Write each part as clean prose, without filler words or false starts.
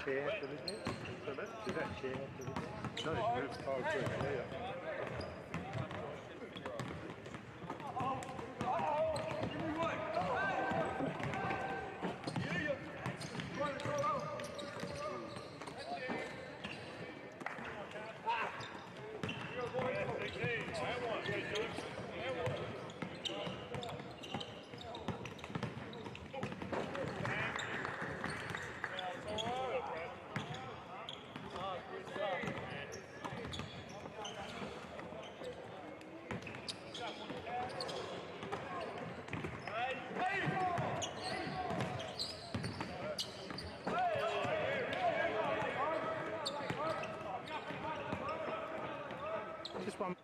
Chair after this, isn't it? Is that chair after this? No, it's moved forward to it. Just one.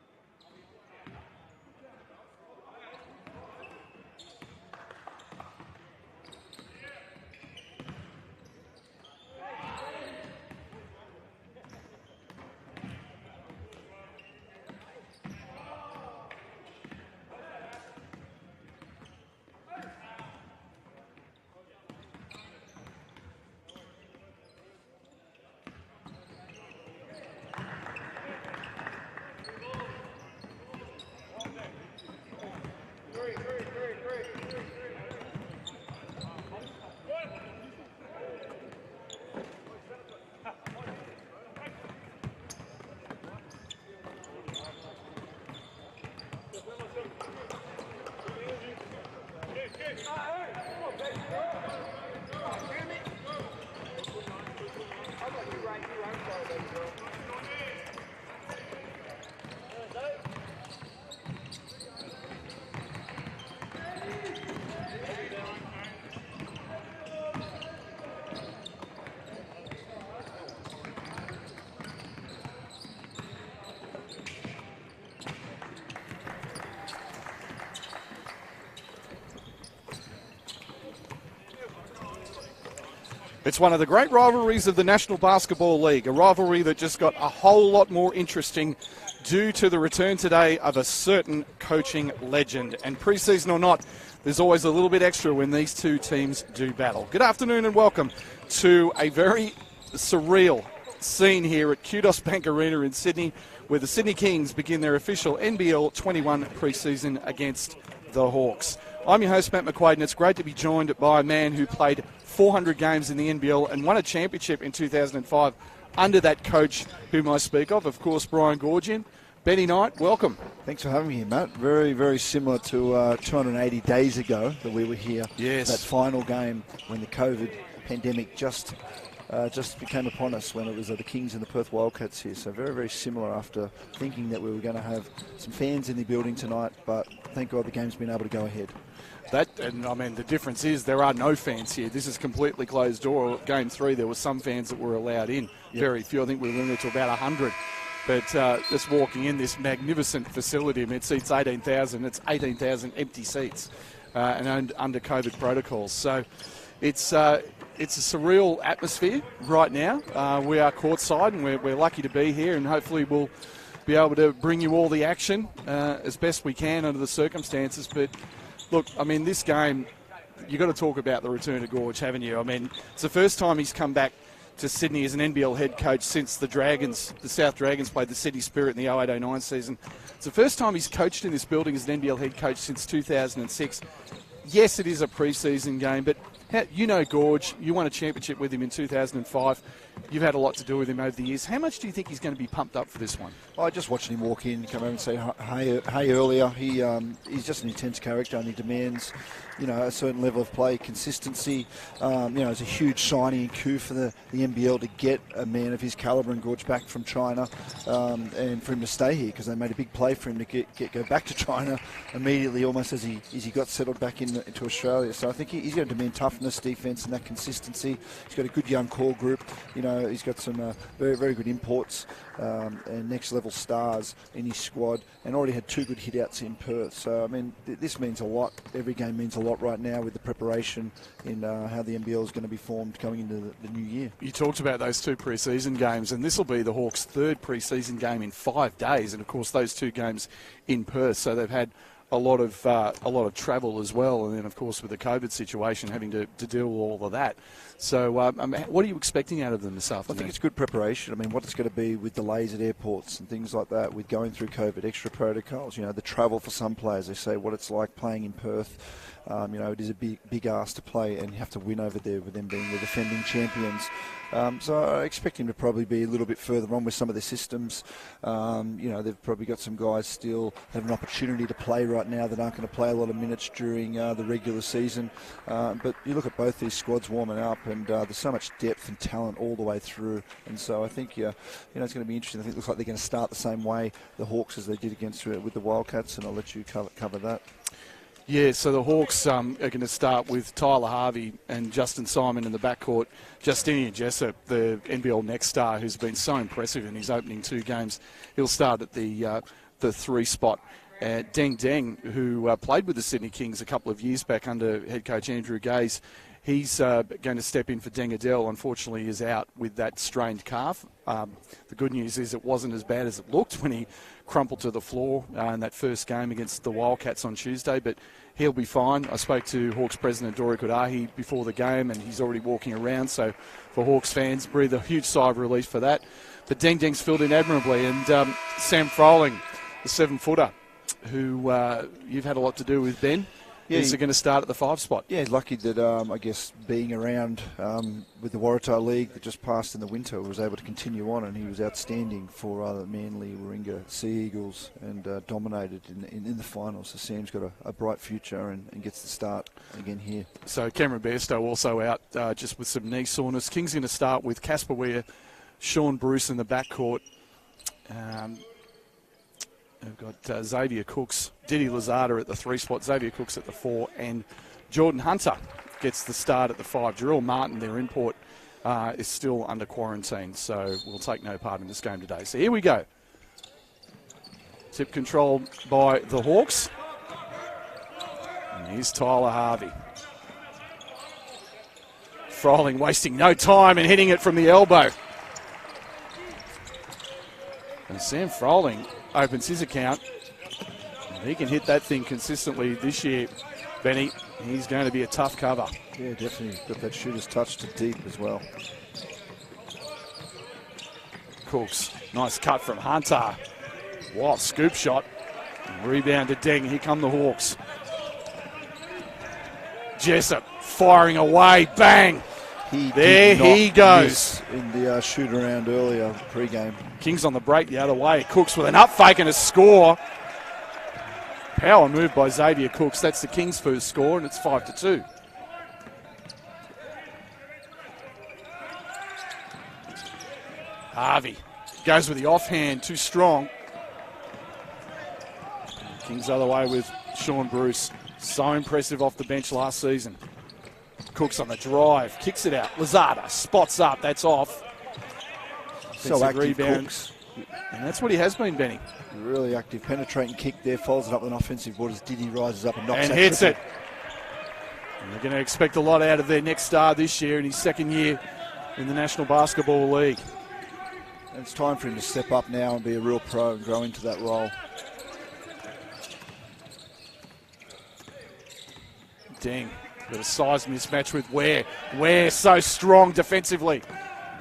It's one of the great rivalries of the National Basketball League, a rivalry that just got a whole lot more interesting due to the return today of a certain coaching legend. And pre-season or not, there's always a little bit extra when these two teams do battle. Good afternoon and welcome to a very surreal scene here at Kudos Bank Arena in Sydney, where the Sydney Kings begin their official NBL 21 pre-season against the Hawks. I'm your host, Matt McQuaid, and it's great to be joined by a man who played 400 games in the NBL and won a championship in 2005 under that coach whom I speak of course, Brian Goorjian. Benny Knight, welcome. Thanks for having me here, Matt. Very, very similar to 280 days ago that we were here. Yes. That final game when the COVID pandemic just became upon us, when it was the Kings and the Perth Wildcats here. So very, very similar after thinking that we were going to have some fans in the building tonight, but thank God the game's been able to go ahead. The difference is there are no fans here. This is completely closed door. Game 3, there were some fans that were allowed in. Yep. Very few. I think we were limited to about 100. But just walking in this magnificent facility, I mean, it seats 18,000. It's 18,000 empty seats and under COVID protocols. So it's a surreal atmosphere right now. We are courtside, and we're lucky to be here, and hopefully we'll be able to bring you all the action as best we can under the circumstances. But look, I mean, this game, you've got to talk about the return to Gorge, haven't you? I mean, it's the first time he's come back to Sydney as an NBL head coach since the South Dragons played the City Spirit in the 08-09 season. It's the first time he's coached in this building as an NBL head coach since 2006. Yes, it is a pre-season game, but you know Gorge. You won a championship with him in 2005. You've had a lot to do with him over the years. How much do you think he's going to be pumped up for this one? I just watched him walk in, come over and say hey earlier. He's just an intense character, and he demands, a certain level of play, consistency. It's a huge signing coup for the NBL to get a man of his calibre and Gorge back from China, and for him to stay here, because they made a big play for him to go back to China immediately, almost as he got settled back into Australia. So I think he's going to demand toughness, defence, and that consistency. He's got a good young core group. He's got some very, very good imports and next level stars in his squad, and already had 2 good hit-outs in Perth. So, I mean, this means a lot. Every game means a lot right now with the preparation in how the NBL is going to be formed coming into the new year. You talked about those 2 pre-season games, and this will be the Hawks' 3rd pre-season game in 5 days, and of course those 2 games in Perth. So they've had a lot of travel as well, and then of course with the COVID situation, having to deal with all of that. So what are you expecting out of them this afternoon? I think it's good preparation. I mean, what it's going to be with delays at airports and things like that, with going through COVID, extra protocols, the travel for some players, they say what it's like playing in Perth. It is a big ask to play, and you have to win over there with them being the defending champions. So I expect him to probably be a little bit further on with some of the systems. They've probably got some guys still have an opportunity to play right now that aren't going to play a lot of minutes during the regular season. But you look at both these squads warming up, and there's so much depth and talent all the way through. And so I think it's going to be interesting. I think it looks like they're going to start the same way, the Hawks, as they did against with the Wildcats, and I'll let you cover that. Yeah, so the Hawks are going to start with Tyler Harvey and Justin Simon in the backcourt. Justinian Jessup, the NBL next star, who's been so impressive in his opening 2 games, he'll start at the 3 spot. Deng Deng, who played with the Sydney Kings a couple of years back under head coach Andrew Gaze, he's going to step in for Deng Adel. Unfortunately, is out with that strained calf. The good news is it wasn't as bad as it looked when he crumpled to the floor in that first game against the Wildcats on Tuesday, but he'll be fine. I spoke to Hawks president Dori Kudahi before the game, and he's already walking around, so for Hawks fans, breathe a huge sigh of relief for that. But Deng Deng's filled in admirably, and Sam Froling, the 7-footer, who you've had a lot to do with, Ben, is going to start at the 5 spot. Yeah, he's lucky that, I guess, being around with the Waratah League that just passed in the winter, was able to continue on, and he was outstanding for Manly, Warringah, Sea Eagles, and dominated in the finals. So Sam's got a bright future and gets the start again here. So Cameron Bairstow also out just with some knee soreness. King's going to start with Casper Weir, Sean Bruce in the backcourt. We've got Xavier Cooks, Diddy Lazada at the 3 spot, Xavier Cooks at the 4, and Jordan Hunter gets the start at the 5. Jarrell Martin, their import, is still under quarantine, so will take no part in this game today. So here we go. Tip controlled by the Hawks. And here's Tyler Harvey. Froling wasting no time and hitting it from the elbow. And Sam Froling opens his account. He can hit that thing consistently this year, Benny. He's going to be a tough cover. Yeah, definitely. Got that shooter's touch to deep as well. Cooks, nice cut from Hunter. Wild scoop shot. Rebound to Deng. Here come the Hawks. Jessup firing away. Bang! There he goes. In the shoot around earlier pre-game. Kings on the break the other way. Cooks with an up fake and a score. Power move by Xavier Cooks. That's the Kings' first score, and it's 5-2. Harvey goes with the offhand, too strong. Kings other way with Sean Bruce. So impressive off the bench last season. Cooks on the drive, kicks it out. Lazada spots up, that's off. So active, rebound. Cooks. And that's what he has been, Benny. Really active, penetrating kick there, folds it up with an offensive board as Diddy rises up and knocks And that hits triple. it. And they're going to expect a lot out of their next star this year in his second year in the National Basketball League. And it's time for him to step up now and be a real pro and grow into that role. Ding. Got a size mismatch with Ware. Ware so strong defensively.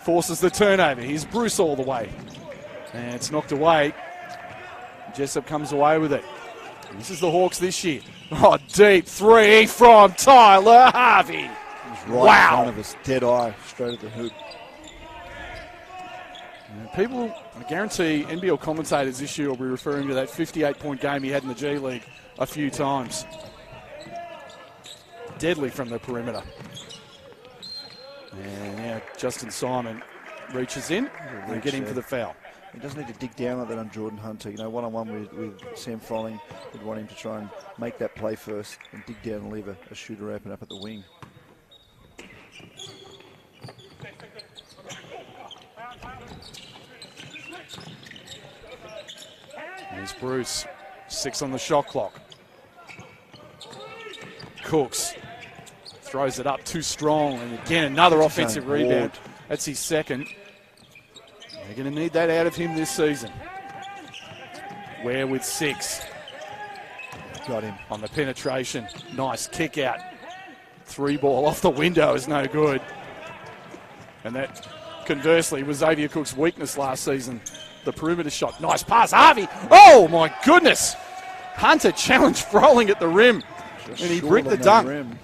Forces the turnover. Here's Bruce all the way. And it's knocked away. Jessup comes away with it. This is the Hawks this year. Oh, deep three from Tyler Harvey. He's right in front of us, dead eye, straight at the hoop. People, I guarantee NBL commentators this year will be referring to that 58-point game he had in the G League a few times. Deadly from the perimeter. And now Justin Simon reaches in and get him for the foul. He doesn't need to dig down like that on Jordan Hunter. You know, one-on-one with Sam Folling, we'd want him to try and make that play first and dig down and leave a shooter open up at the wing. Here's Bruce, 6 on the shot clock. Cooks throws it up too strong, and again another offensive rebound. That's his second. They're going to need that out of him this season. Ware with 6. Got him. On the penetration. Nice kick out. 3 ball off the window is no good. And that, conversely, was Xavier Cook's weakness last season. The perimeter shot. Nice pass. Harvey. Oh, my goodness. Hunter challenged Froling at the rim. Just and he short bricked the on that dunk. rim.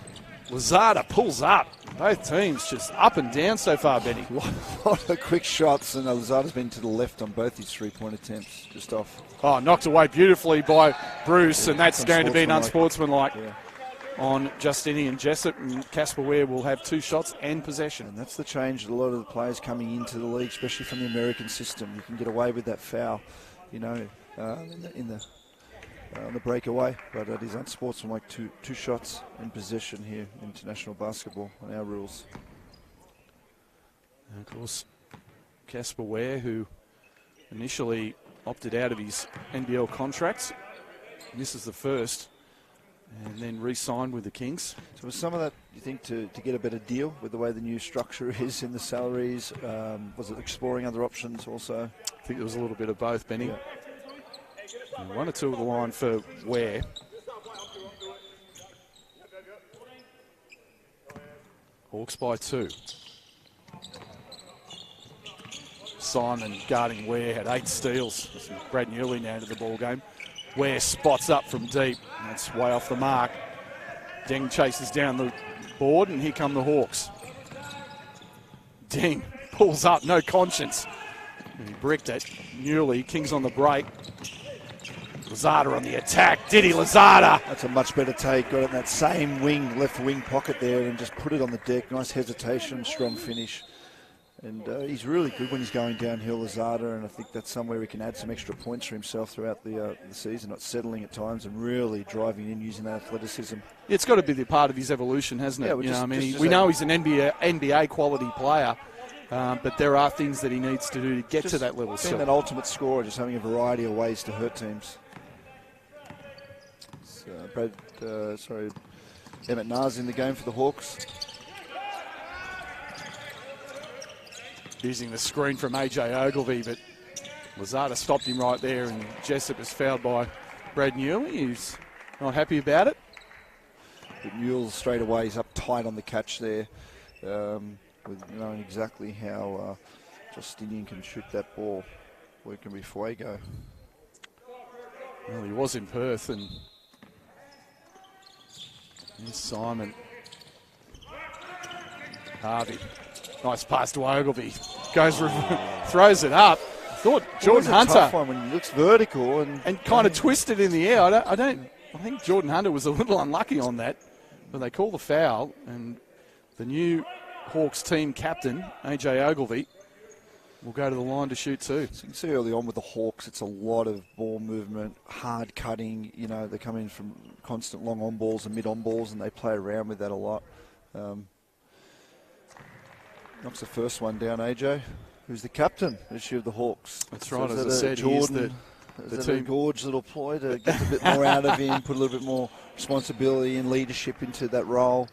Lazada pulls up. Both teams just up and down so far, Benny. A lot of quick shots, and Lazada's been to the left on both his three-point attempts, just off. Oh, knocked away beautifully by Bruce, and that's going to be an unsportsmanlike on Justinian Jessup, and Casper Ware will have 2 shots and possession. And that's the change that a lot of the players coming into the league, especially from the American system. You can get away with that foul, you know, on the breakaway, but it is unsportsmanlike. Two shots in possession here in international basketball on our rules. And of course, Casper Ware, who initially opted out of his NBL contracts, and this is the first, and then re-signed with the Kings. So was some of that, you think, to get a better deal with the way the new structure is in the salaries? Was it exploring other options also? I think there was a little bit of both, Benny. Yeah. And 1 or 2 of the line for Ware. Hawks by 2. Simon guarding Ware had 8 steals. Brad Newley now into the ball game. Ware spots up from deep. That's way off the mark. Deng chases down the board, and here come the Hawks. Deng pulls up, no conscience. And he bricked it. Newley, Kings on the break. Lazada on the attack. Diddy Lazada. That's a much better take. Got it in that same wing, left wing pocket there, and just put it on the deck. Nice hesitation, strong finish. And he's really good when he's going downhill, Lazada, and I think that's somewhere he can add some extra points for himself throughout the season, not settling at times and really driving in using that athleticism. It's got to be the part of his evolution, hasn't it? Yeah, we know he's an NBA quality player, but there are things that he needs to do to get to that level. Being that ultimate scorer, just having a variety of ways to hurt teams. Emmett Nars in the game for the Hawks. Using the screen from AJ Ogilvy, but Lazada stopped him right there, and Jessup is fouled by Brad Newley. He's not happy about it. But Newell straight away, he's up tight on the catch there, with knowing exactly how Justinian can shoot that ball. Where can be Fuego? Well, he was in Perth, and here's Simon. Harvey. Nice pass to Ogilvy. Goes, throws it up. Thought Jordan Hunter. Tough one when he looks vertical and kind of twisted in the air. I think Jordan Hunter was a little unlucky on that, but they call the foul, and the new Hawks team captain AJ Ogilvy will go to the line to shoot 2. So you can see early on with the Hawks, it's a lot of ball movement, hard cutting. You know, they come in from constant long on balls and mid on balls, and they play around with that a lot. Knocks the first one down, AJ. who's the captain this year of the Hawks. That's right, So as I said, he's the team. A gorge little ploy to get a bit more out of him, put a little bit more responsibility and leadership into that role.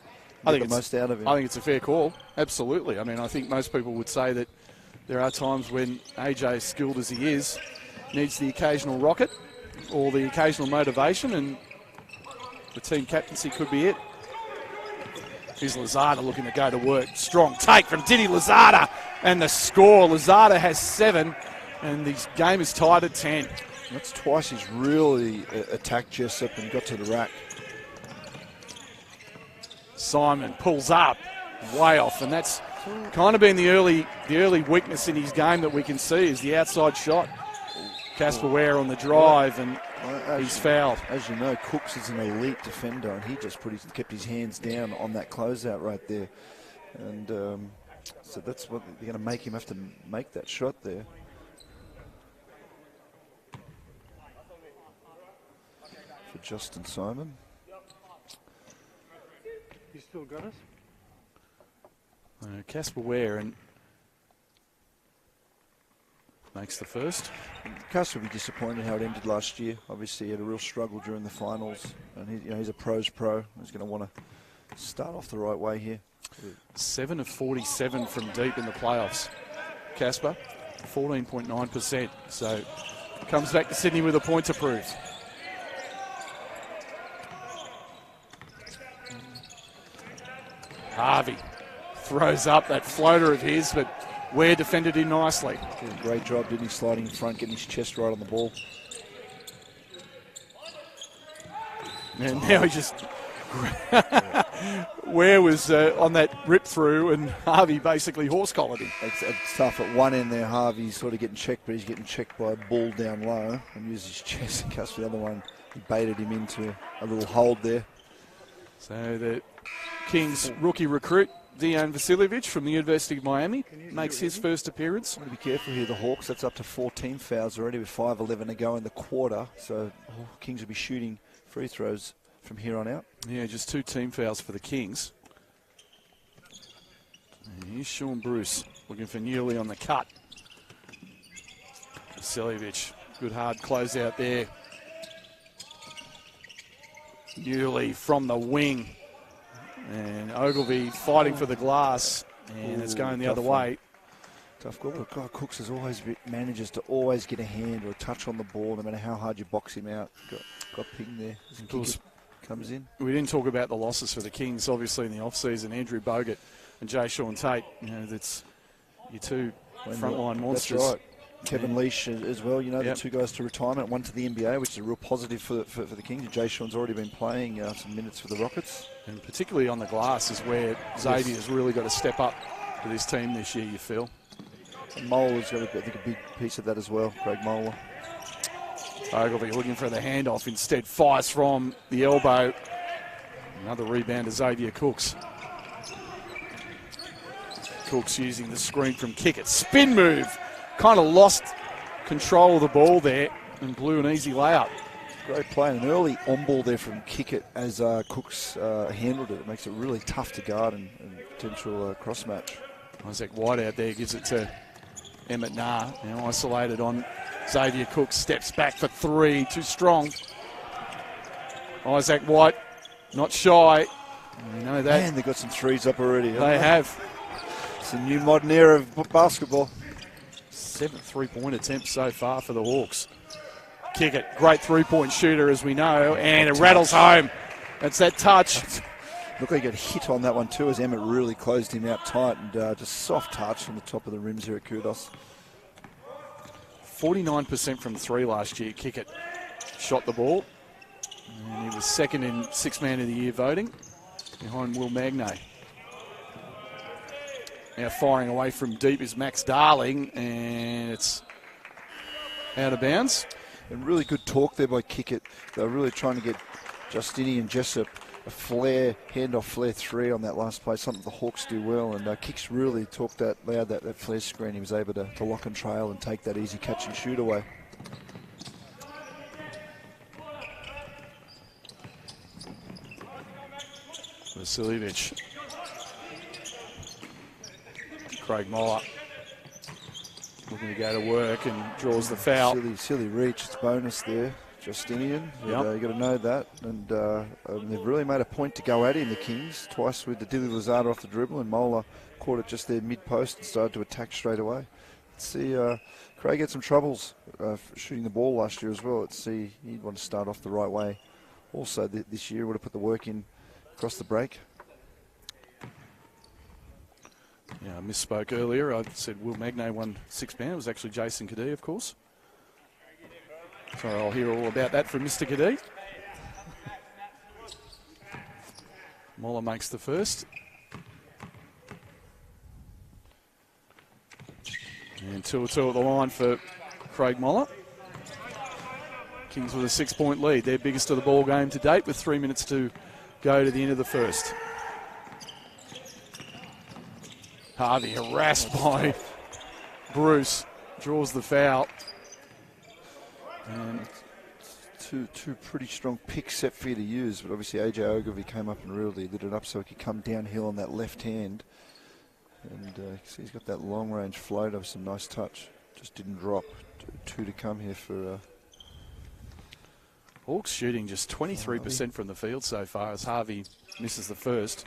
I think the most out of him. I think it's a fair call. Absolutely. I mean, I think most people would say that there are times when AJ, as skilled as he is, needs the occasional rocket or the occasional motivation, and the team captaincy could be it. Here's Lazada looking to go to work. Strong take from Diddy Lazada, and the score. Lazada has 7, and the game is tied at 10. That's twice he's really attacked Jessup and got to the rack. Simon pulls up, way off, and that's kind of been the early weakness in his game that we can see is the outside shot. Casper Ware on the drive, and he's fouled. As you know, Cooks is an elite defender, and he just kept his hands down on that closeout right there. And so that's what they're going to make him have to make that shot there. For Justin Simon. You still got us? Casper Ware and makes the first. Casper will be disappointed how it ended last year. Obviously, he had a real struggle during the finals, and he's a pro's pro. He's going to want to start off the right way here. 7 of 47 from deep in the playoffs. Casper, 14.9%. So comes back to Sydney with a point to prove. Harvey throws up that floater of his, but Ware defended him nicely. Did a great job, didn't he, sliding in front, getting his chest right on the ball. And now he just... Ware was on that rip through, and Harvey basically horse-collared him. It's tough at one end there. Harvey's sort of getting checked, but he's getting checked by a ball down low and used his chest and cuts the other one. He baited him into a little hold there. So the Kings rookie recruit, Dejan Vasiljevic from the University of Miami, makes his first appearance. Want to be careful here, the Hawks. That's up to 14 fouls already with 5:11 to go in the quarter. So Kings will be shooting free throws from here on out. Yeah, just 2 team fouls for the Kings. And here's Sean Bruce looking for Newley on the cut. Vasiljevic, good hard closeout there. Newley from the wing. And Ogilvie fighting for the glass, and it's going the other way. Tough goal, but God, Cooks manages to always get a hand or a touch on the ball, no matter how hard you box him out. Got pinged there. Of course, comes in. We didn't talk about the losses for the Kings, obviously, in the off-season. Andrew Bogut and Jay Sean Tate, that's your 2 frontline monsters. That's right. Kevin Leash as well, the 2 guys to retirement, 1 to the NBA, which is a real positive for the Kings. Jay Sean's already been playing some minutes for the Rockets. And particularly on the glass is where Xavier's really got to step up for this team this year, you feel. And Moeller's got, I think, a big piece of that as well, Craig Moeller. Ogilvie looking for the handoff, instead fires from the elbow. Another rebound to Xavier Cooks. Cooks using the screen from Kickett. Spin move. Kind of lost control of the ball there and blew an easy layup. Great play, an early on-ball there from Kickett as Cooks handled it. It makes it really tough to guard and potential cross-match. Isaac White out there gives it to Emmett Nah. Now isolated on Xavier Cooks. Steps back for 3. Too strong. Isaac White not shy. We know that. Man, they've got some threes up already. They have. It's a new modern era of basketball. 7th three-point attempt so far for the Hawks. Kickett, great three-point shooter as we know, and it rattles home. That's that touch. Look like he got hit on that one too as Emmett really closed him out tight, and just soft touch from the top of the rims here at Kudos. 49% from 3 last year. Kickett shot the ball, and he was second in 6th Man of the Year voting behind Will Magnay. Now firing away from deep is Max Darling, and it's out of bounds. And really good talk there by Kickett. They're really trying to get Justini and Jessup a flare, handoff flare 3 on that last play, something the Hawks do well. And Kicks really talked that loud, that flare screen. He was able to lock and trail and take that easy catch and shoot away. Vasiljevic. Craig Moller. looking to go to work and draws the foul. Silly reach. It's bonus there. Justinian. Yep. You've got to know that. And they've really made a point to go at him, the Kings. Twice with the Dilly Lazada off the dribble, and Mola caught it just there mid-post and started to attack straight away. Let's see, Craig had some troubles shooting the ball last year as well. Let's see, he'd want to start off the right way. Also, this year, would have put the work in across the break. Yeah, I misspoke earlier. I said Will Magnay won 6-man. It was actually Jason Cadee, of course. So I'll hear all about that from Mr. Cadee. Moller makes the first. And 2-2 at the line for Craig Moller. Kings with a 6-point lead, their biggest of the ball game to date, with 3 minutes to go to the end of the first. Harvey harassed by Bruce, draws the foul. And two pretty strong picks set for you to use, but obviously AJ Ogilvie came up and really lit it up so he could come downhill on that left hand. And you can see he's got that long range float of some nice touch. Just didn't drop. Two to come here for Hawks shooting just 23% from the field so far as Harvey misses the first.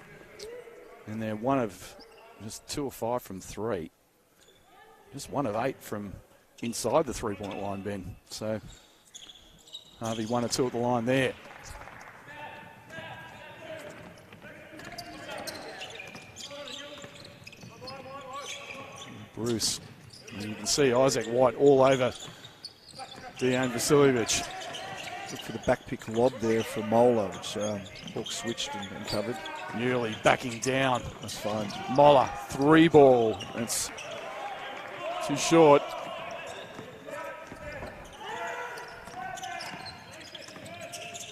And they're one of just 2 or 5 from 3. Just 1 of 8 from inside the 3-point line, Ben. So Harvey 1 or 2 at the line there. Bruce. And you can see Isaac White all over Dejan Vasiljevic. Look for the back pick lob there for Mola, which Hawks switched and covered. Nearly backing down. That's fine. Moller, 3 ball. That's too short.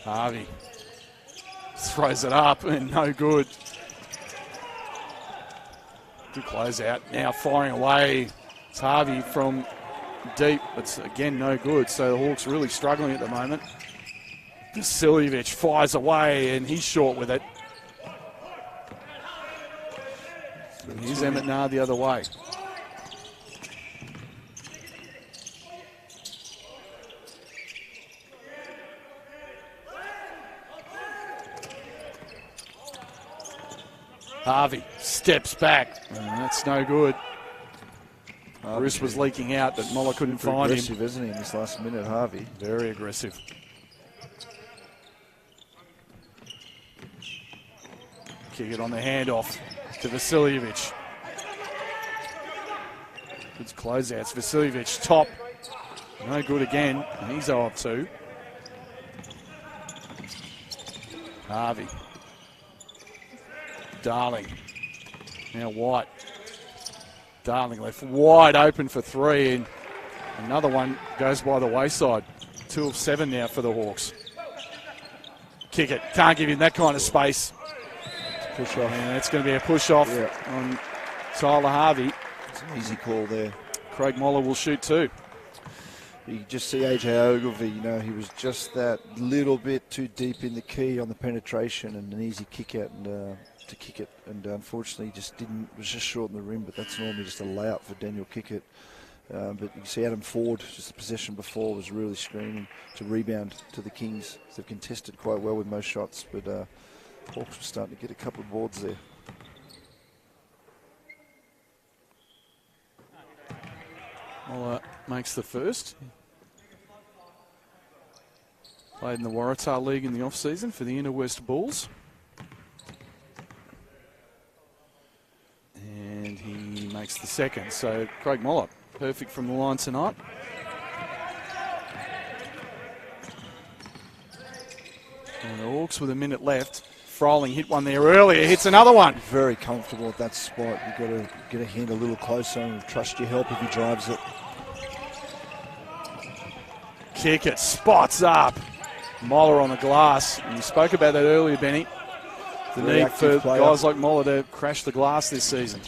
Harvey throws it up and no good. Good closeout. Now firing away. It's Harvey from deep. It's again no good. So the Hawks really struggling at the moment. Vasiljevic fires away and he's short with it. And here's Emmett Nard the other way. Harvey steps back. That's no good. Bruce was leaking out, but Moller couldn't find him. Aggressive, isn't he, in this last minute, Harvey? Very aggressive. Kick it on the handoff to Vasiljevic. Good closeouts. Vasiljevic top. No good again. And he's 0 of 2. Harvey. Darling. Now White. Darling left wide open for 3. And another one goes by the wayside. 2 of 7 now for the Hawks. Kick it. Can't give him that kind of space. Push off. And it's going to be a push off on Tyler Harvey. It's an easy call there. Craig Moller will shoot 2. You just see AJ Ogilvie, he was just that little bit too deep in the key on the penetration and an easy kick out and to kick it. And unfortunately, was just short in the rim, but that's normally just a layup for Daniel Kickett. But you can see Adam Ford, just the possession before, was really screaming to rebound to the Kings. They've contested quite well with most shots, but Hawks were starting to get a couple of boards there. Moller makes the first. Played in the Waratah League in the off-season for the Inner West Bulls. And he makes the second. So Craig Moller, perfect from the line tonight. And the Hawks with a minute left. Froling hit one there earlier, hits another one. Very comfortable at that spot. You've got to get a hand a little closer and trust your help if he drives it. Kick it, spots up. Moller on the glass. And you spoke about that earlier, Benny. The need for guys like Moller to crash the glass this season.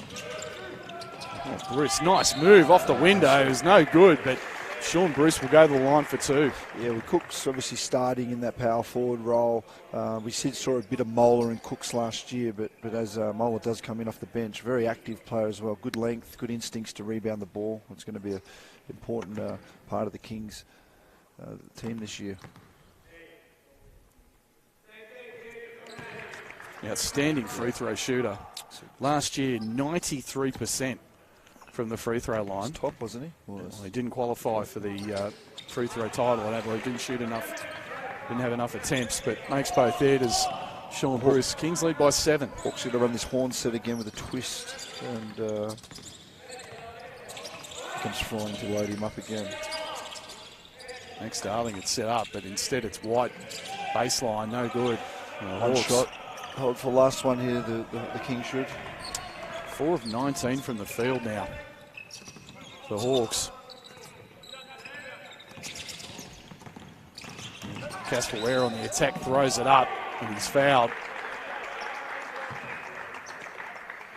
Oh, Bruce, nice move off the window. It was no good, but Sean Bruce will go to the line for 2. Yeah, with Cooks obviously starting in that power forward role. We saw a bit of Moeller and Cooks last year, but as Moeller does come in off the bench, very active player as well. Good length, good instincts to rebound the ball. It's going to be an important part of the Kings team this year. Outstanding free throw shooter. Last year, 93% from the free throw line. Top, wasn't he? Well, he didn't qualify for the free throw title at Adelaide. Didn't shoot enough. Didn't have enough attempts, but makes both there. Does Sean Bruce. Kings lead by 7. Hawks going to run this horn set again with a twist, and comes flying to load him up again. Max Darling had set up, but instead it's White baseline, no good. One shot. Hold for the last one here, the Kings should. 4 of 19 from the field now. The Hawks. Casper Ware on the attack throws it up, and he's fouled.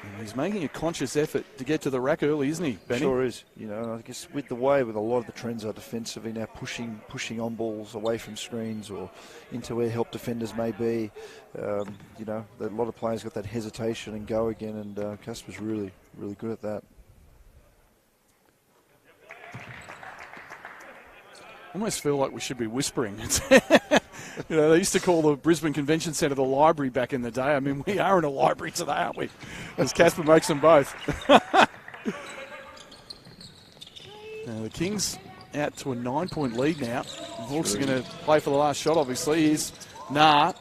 And he's making a conscious effort to get to the rack early, isn't he, Benny? Sure is. You know, I guess with a lot of the trends are defensively now, pushing on balls away from screens or into where help defenders may be. You know, a lot of players got that hesitation and go again, and Casper's really, really good at that. I almost feel like we should be whispering. You know, they used to call the Brisbane Convention Centre the library back in the day. I mean, we are in a library today, aren't we? As Casper makes them both. Now the Kings out to a 9-point lead now. The Hawks are going to play for the last shot, obviously. Here's Nah.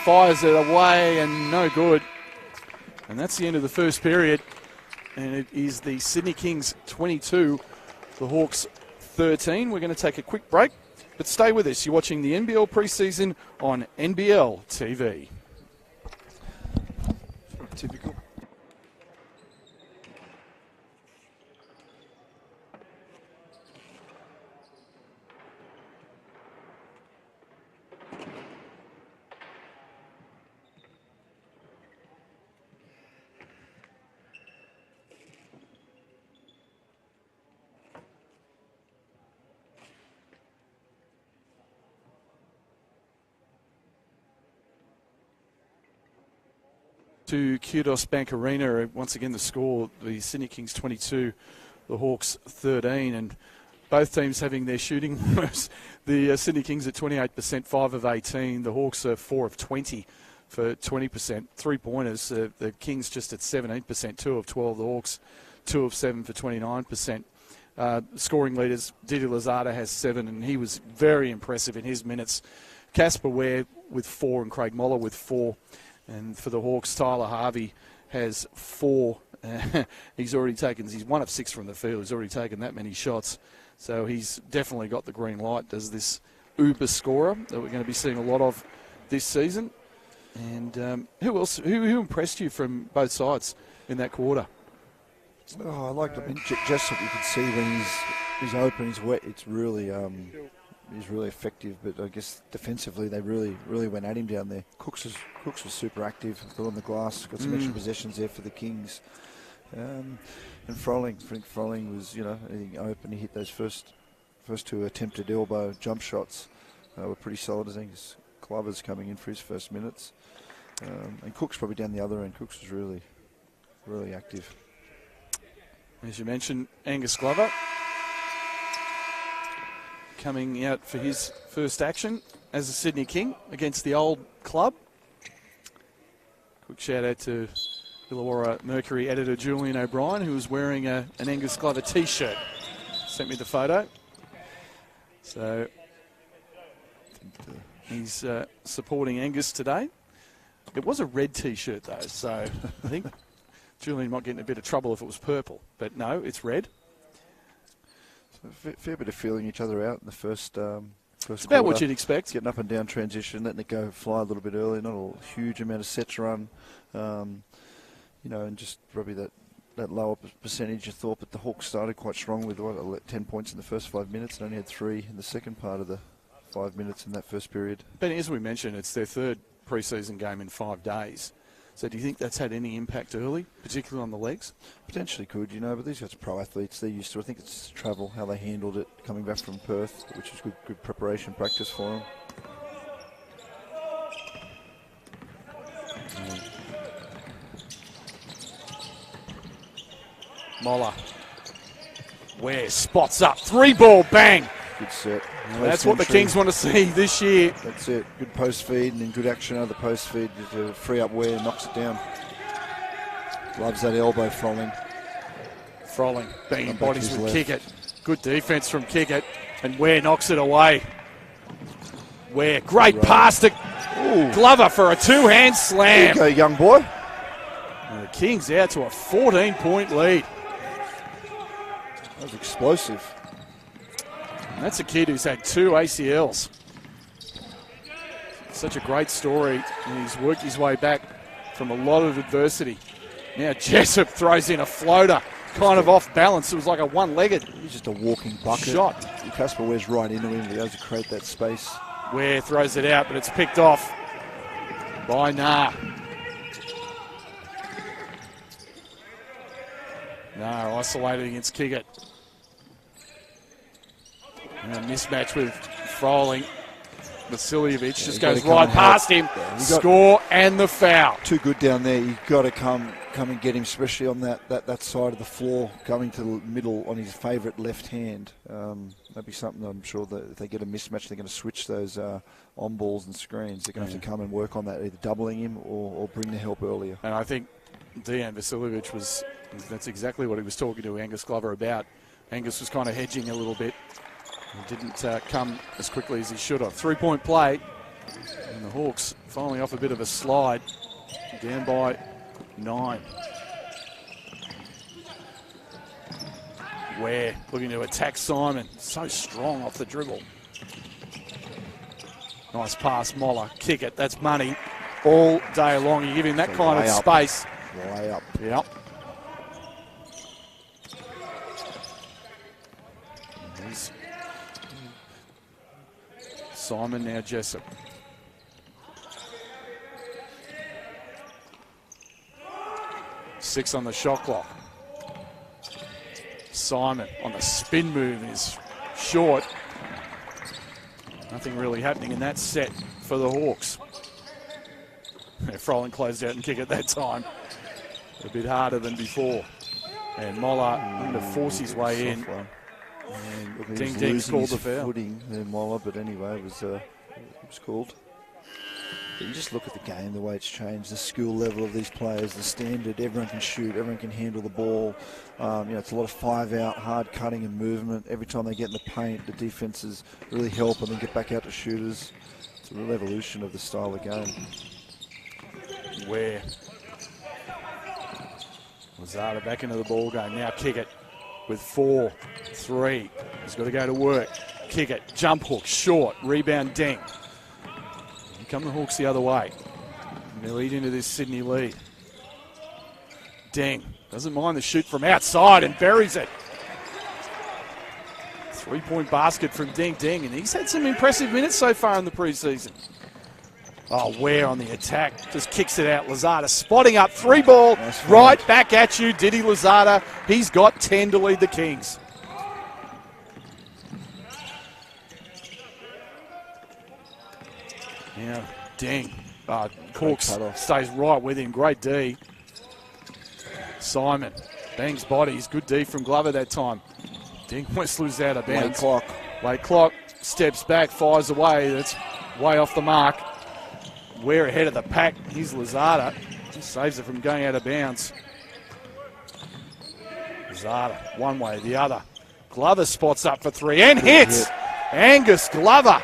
Fires it away and no good. And that's the end of the first period. And it is the Sydney Kings 22, the Hawks 13. We're going to take a quick break, but stay with us. You're watching the NBL preseason on NBL TV. Typical. To Kudos Bank Arena. Once again, the score, the Sydney Kings 22, the Hawks 13, and both teams having their shooting. The Sydney Kings at 28%, 5 of 18. The Hawks are 4 of 20 for 20%. 3-pointers, the Kings just at 17%, 2 of 12. The Hawks 2 of 7 for 29%. Scoring leaders, Didi Lozada has 7, and he was very impressive in his minutes. Casper Ware with 4 and Craig Moller with 4. And for the Hawks, Tyler Harvey has 4. He's 1 of 6 from the field. He's already taken that many shots. So he's definitely got the green light as this uber scorer that we're going to be seeing a lot of this season. And who else? Who impressed you from both sides in that quarter? Oh, I liked him. Jessup, you can see when he's open, he's wet. It's really he's really effective. But I guess defensively they really went at him down there. Cooks was super active, got on the glass, got some extra possessions there for the Kings. And Froling, Frank Froling was, anything open. He hit those first 2 attempted elbow jump shots. Were pretty solid. I think Glover's coming in for his first minutes. And Cook's probably down the other end. Cooks was really, really active. As you mentioned, Angus Glover coming out for his first action as a Sydney King against the old club. Quick shout out to Illawarra Mercury editor Julian O'Brien, who was wearing an Angus Glover t-shirt. Sent me the photo. So he's supporting Angus today. It was a red t-shirt though, so I think Julian might get in a bit of trouble if it was purple. But no, it's red. So a fair bit of feeling each other out in the first it's about what you'd expect. Getting up and down transition, letting it go fly a little bit early, not a huge amount of sets run. And just probably that lower percentage you thought, but the Hawks started quite strong with 10 points in the first 5 minutes and only had 3 in the second part of the 5 minutes in that first period. But as we mentioned, it's their third preseason game in 5 days. So do you think that's had any impact early, particularly on the legs? Potentially could, but these guys are pro athletes. They're used to it. I think it's travel, how they handled it coming back from Perth, which is good preparation practice for them. Moller. Ware spots up. 3-ball, bang. Good set. That's what the Kings want to see this year. That's it. Good post feed and then good action out of the post feed to free up Ware, knocks it down. Loves that elbow Frolling. Frolling banging bodies with Kickett. Good defense from Kickett, and Ware knocks it away. Ware, great pass to Glover for a two-hand slam. There you go, young boy. And the Kings out to a 14-point lead. That was explosive. And that's a kid who's had 2 ACLs. Such a great story, and he's worked his way back from a lot of adversity. Now Jessup throws in a floater, kind of off balance. It was like a one-legged. He's just a walking bucket. Shot. Casper Ware's right into him. He has to create that space. Ware throws it out, but it's picked off by Nah. Nah isolated against Kickett. And a mismatch with Frolling. Vasiljevic just goes right past him. Score and the foul. Too good down there. You've got to come and get him, especially on that side of the floor, coming to the middle on his favourite left hand. That'd be something I'm sure that if they get a mismatch, they're going to switch those on balls and screens. They're going to have to come and work on that, either doubling him or bring the help earlier. And I think Dejan Vasiljevic that's exactly what he was talking to Angus Glover about. Angus was kind of hedging a little bit. He didn't come as quickly as he should have. 3-point play. And the Hawks finally off a bit of a slide. Down by 9. Ware looking to attack Simon. So strong off the dribble. Nice pass, Moller. Kick it. That's money all day long. You give him that kind of space. Lay up. Yep. Simon, now Jessup. Six on the shot clock. Simon on the spin move is short. Nothing really happening in that set for the Hawks. Frolling closed out and kick at that time. A bit harder than before. And Moller going to force his way in. And Ding Ding's called the foul. Footing there, Moller, but anyway, it was called. But you just look at the game, the way it's changed, the skill level of these players, the standard. Everyone can shoot, everyone can handle the ball. It's a lot of 5-out, hard cutting and movement. Every time they get in the paint, the defenses really help and then get back out to shooters. It's a real evolution of the style of game. Ware. Lazada back into the ball game. Now kick it with 4-3. He's got to go to work. Kick it. Jump hook. Short. Rebound. Deng. Here come the Hawks the other way. And they lead into this Sydney lead. Deng doesn't mind the shoot from outside and buries it. 3-point basket from Deng Deng, and he's had some impressive minutes so far in the preseason. Oh, Ware on the attack, just kicks it out. Lazada spotting up, 3-ball, right back at you, Didi Lazada. He's got 10 to lead the Kings. Now, Deng. Corks stays right with him, great D. Simon bangs bodies, good D from Glover that time. Deng West loses out of bounds. Late clock, steps back, fires away. That's way off the mark. Ware ahead of the pack. Here's Lazada. Just saves it from going out of bounds. Lazada, one way or the other. Glover spots up for 3 and hits. Angus Glover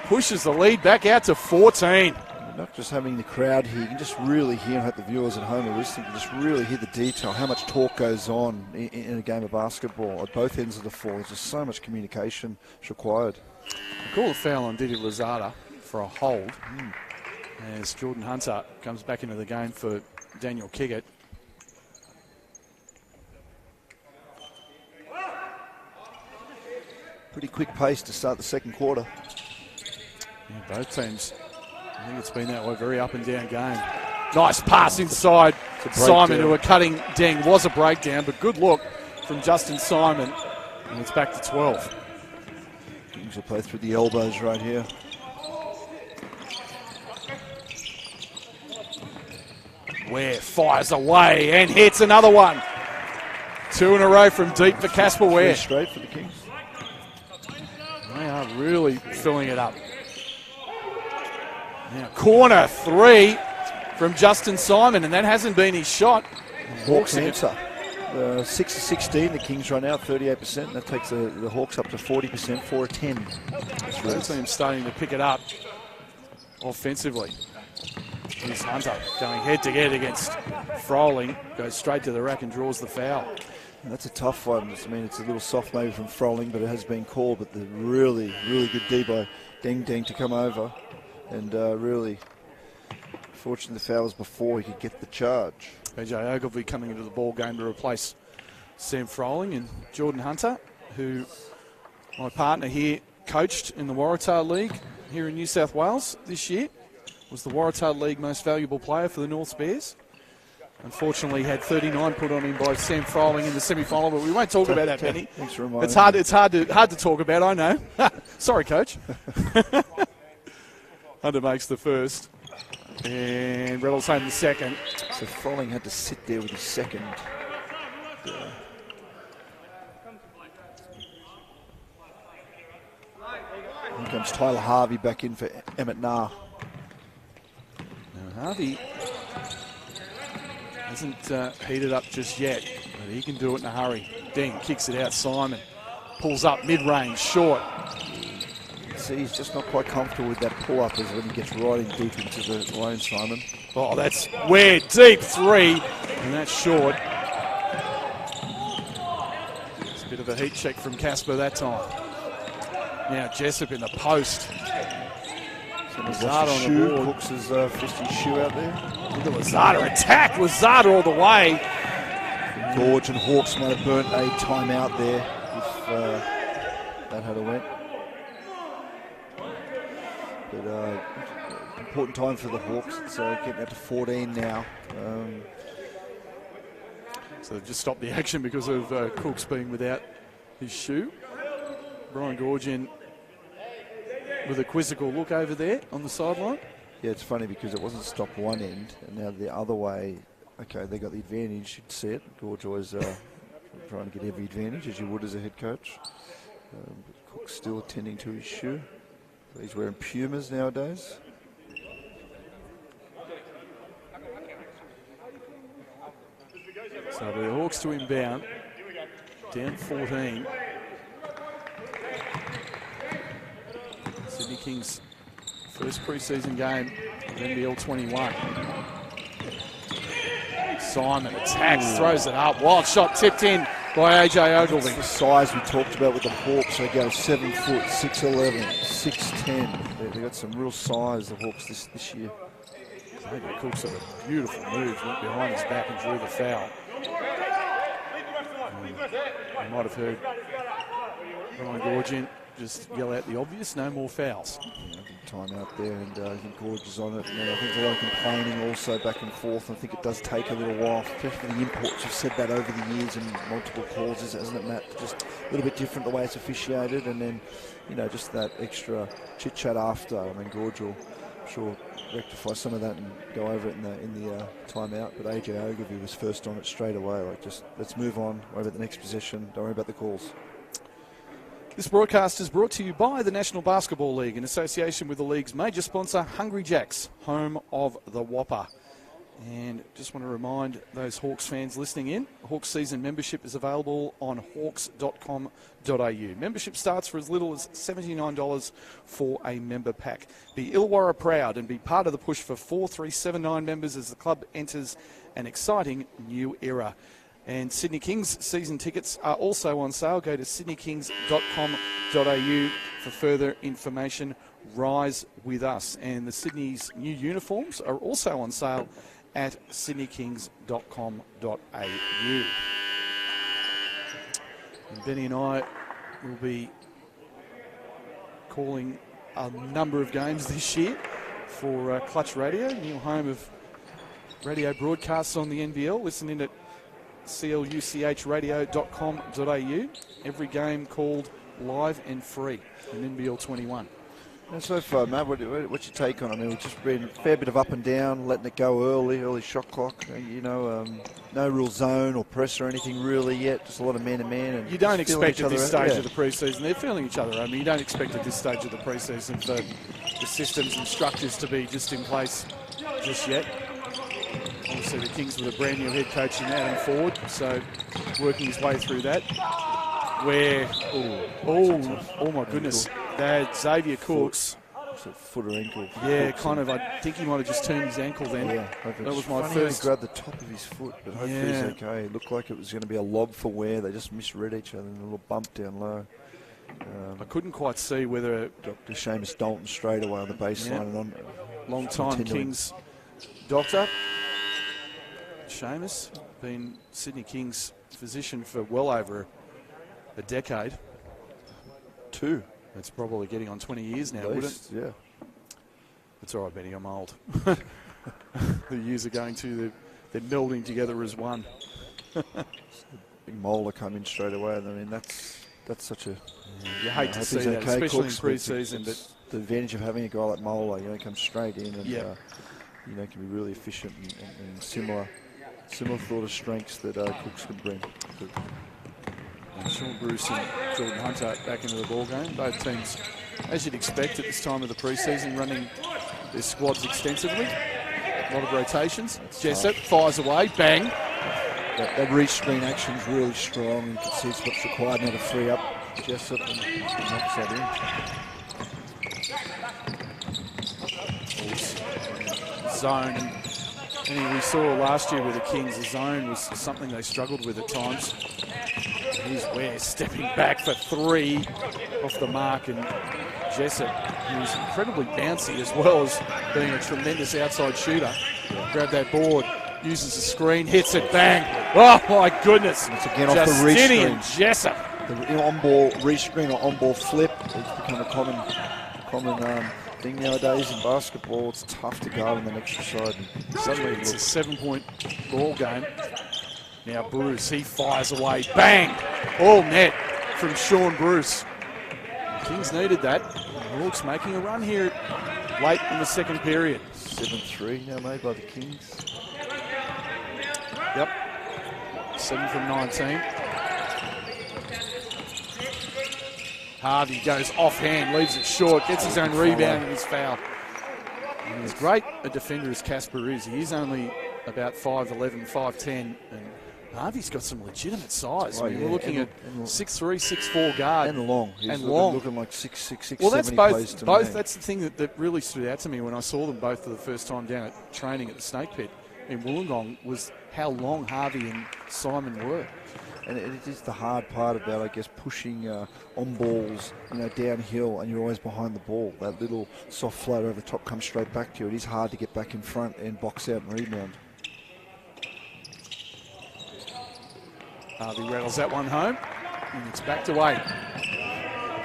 pushes the lead back out to 14. Not just having the crowd here, you can just really hear, and hope the viewers at home are listening, can just really hear the detail, how much talk goes on in a game of basketball at both ends of the floor. There's just so much communication required. Call a foul on Didi Lazada for a hold as Jordan Hunter comes back into the game for Daniel Kiggett. Pretty quick pace to start the second quarter. Yeah, both teams, I think it's been that way, very up and down game. Nice pass inside Simon, who were cutting Deng. Was a breakdown, but good look from Justin Simon. And it's back to 12. Kings will play through the elbows right here. Ware fires away and hits another one. 2 in a row from deep for Casper Ware. Straight for the Kings. They are really filling it up. Now, corner 3 from Justin Simon, and that hasn't been his shot. Hawks answer. 6 of 16, the Kings run out 38%. That takes the Hawks up to 40%, 4 of 10. Both teams starting to pick it up offensively. Here's Hunter going head-to-head against Froling. Goes straight to the rack and draws the foul. And that's a tough one. I mean, it's a little soft maybe from Froling, but it has been called. But the really, really good D by Deng to come over. And really, fortunately, the foul was before he could get the charge. AJ Ogilvie coming into the ball game to replace Sam Froling, and Jordan Hunter, who my partner here coached in the Waratah League here in New South Wales this year, was the Waratah League most valuable player for the North Bears. Unfortunately, had 39 put on him by Sam Froling in the semi-final, but we won't talk about that, Benny. Thanks for reminding me. It's hard to talk about, I know. Sorry, Coach. Hunter makes the first. And Reynolds home the second. So Froling had to sit there with his second. Here comes Tyler Harvey back in for Emmett Nah. Now Harvey hasn't heated up just yet, but he can do it in a hurry. Deng kicks it out. Simon pulls up mid-range, short. See, he's just not quite comfortable with that pull-up as when he gets right in deep into the lane, Simon. Oh, that's Ware, deep 3, and that's short. It's a bit of a heat check from Casper that time. Now Jessup in the post. Lazard on the board. Hooks his fist and shoe out there. Look at Lazada attack. Lazada all the way. Gorge and Hawks might have burnt a timeout there if that had a went. But important time for the Hawks. It's getting out to 14 now. So they've just stopped the action because of Cooks being without his shoe. Brian Gorge in with a quizzical look over there on the sideline. Yeah, it's funny because it wasn't stopped one end and now the other way. Okay, they got the advantage. You'd see it. Gorge always trying to get every advantage as you would as a head coach. But Cook's still attending to his shoe. He's wearing Pumas nowadays. So the Hawks to inbound, down 14. Sydney Kings' first preseason game of NBL 21. Simon attacks, throws it up. Wild shot tipped in by AJ Ogilvie. That's the size we talked about with the Hawks. They go 7 foot, 6'11", 6'10". They got some real size, the Hawks this year. AJ Cooks had a beautiful move, went behind his back and drew the foul. You might have heard Ryan Gorgian just yell out the obvious, no more fouls. Yeah, time out there, and I think Gorge is on it. And I think a lot of complaining also back and forth. I think it does take a little while, especially the imports. You've said that over the years in multiple causes, hasn't it, Matt? Just a little bit different the way it's officiated, and then, you know, just that extra chit-chat after. I mean, Gorge will, I'm sure, rectify some of that and go over it in the timeout. But AJ Ogilvie was first on it straight away. Like, just let's move on. Worry about the next possession. Don't worry about the calls. This broadcast is brought to you by the National Basketball League in association with the league's major sponsor, Hungry Jack's, home of the Whopper. And just want to remind those Hawks fans listening in, Hawks season membership is available on hawks.com.au. Membership starts for as little as $79 for a member pack. Be Illawarra proud and be part of the push for 4379 members as the club enters an exciting new era. And Sydney Kings season tickets are also on sale. Go to sydneykings.com.au for further information. Rise with us. And the Sydney's new uniforms are also on sale at sydneykings.com.au. And Benny and I will be calling a number of games this year for Clutch Radio, new home of radio broadcasts on the NBL. Listen in at cluchradio.com.au. Every game called live and free in NBL 21. And so far, Matt, what's your take on it? I mean, we've just been a fair bit of up and down, letting it go early shot clock. No real zone or press or anything really yet. Just a lot of man-to-man. And you don't expect at this stage out. of the preseason, they're feeling each other. I mean, you don't expect at this stage of the preseason for the systems and structures to be just in place just yet. Obviously, the Kings with a brand new head coach in Adam Ford, so working his way through that. Oh my goodness. Xavier Cooks. Foot or ankle. Yeah, kind of. I think he might have just turned his ankle then. Yeah, that was my first. first. He grabbed the top of his foot, but hopefully he's okay. It looked like it was going to be a lob for wear. They just misread each other and a little bump down low. I couldn't quite see whether Dr. Seamus Dalton straight away on the baseline and on. Long time Kings doctor. Seamus, been Sydney Kings physician for well over a decade. 2. It's probably getting on 20 years now, wouldn't it? Yeah. It's all right, Benny, I'm old. The years are going to, they're melding together as one. Big molar come in straight away. I mean, that's such a... You hate to see that, okay, especially Cooks, in pre-season. But the advantage of having a guy like Mola, come straight in and, yep. Can be really efficient and similar sort of strengths that Cooks can bring. And Sean Bruce and Jordan Hunter back into the ball game. Both teams, as you'd expect at this time of the pre-season, running their squads extensively. A lot of rotations. Jessup fires away, bang. That reach screen action is really strong. You can see it's what's required now to free up Jessup and knocks that in. Zone. And we saw last year with the Kings, the zone was something they struggled with at times. Here's Ware stepping back for 3 off the mark, and Jessup, who's incredibly bouncy as well as being a tremendous outside shooter, grabbed that board, uses the screen, hits it, bang. Oh my goodness. It's again off the reach screen. Jessup. The on-ball reach screen or on-ball flip, it's become a common thing nowadays in basketball. It's tough to guard on the extra side. Suddenly it's a 7-point ball game. Now Bruce, he fires away, bang! All net from Sean Bruce. The Kings needed that. The Hawks making a run here late in the second period. 7-3 now made by the Kings. Yep. 7 from 19. Harvey goes offhand, leaves it short, gets his own rebound and his foul. And as great a defender as Casper is, he is only about 5'11", 5'10", and Harvey's got some legitimate size. I mean, we're looking at 6'3", 6'4" guard. And long. He's looking like 6'6", 6'7". Well, that's both. That's the thing that really stood out to me when I saw them both for the first time down at training at the Snake Pit in Wollongong was how long Harvey and Simon were. And it is the hard part about, I guess, pushing on balls, downhill, and you're always behind the ball. That little soft float over the top comes straight back to you. It is hard to get back in front and box out and rebound. Harvey rattles that one home, and it's back to 8.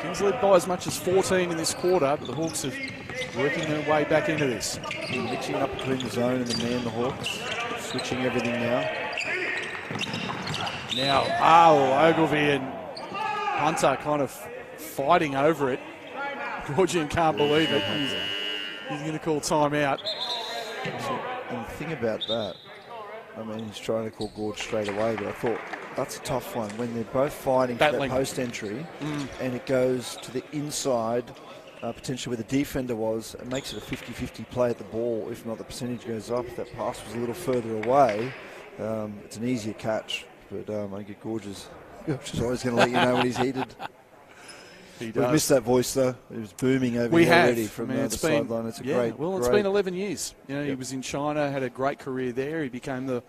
Kings led by as much as 14 in this quarter, but the Hawks are working their way back into this. Mixing up between the zone and the man, the Hawks. Switching everything now. Now, Ogilvie and Hunter kind of fighting over it. Georgian can't believe it. He's going to call timeout. And the thing about that, I mean, he's trying to call Gorge straight away, but I thought that's a tough one when they're both fighting for that post entry and it goes to the inside, potentially where the defender was. It makes it a 50-50 play at the ball. If not, the percentage goes up. If that pass was a little further away, it's an easier catch. But I get Gorge's always going to let you know when he's heated. We've missed that voice, though. It was booming over here already from the sideline. It's it's been 11 years. He was in China, had a great career there. He became the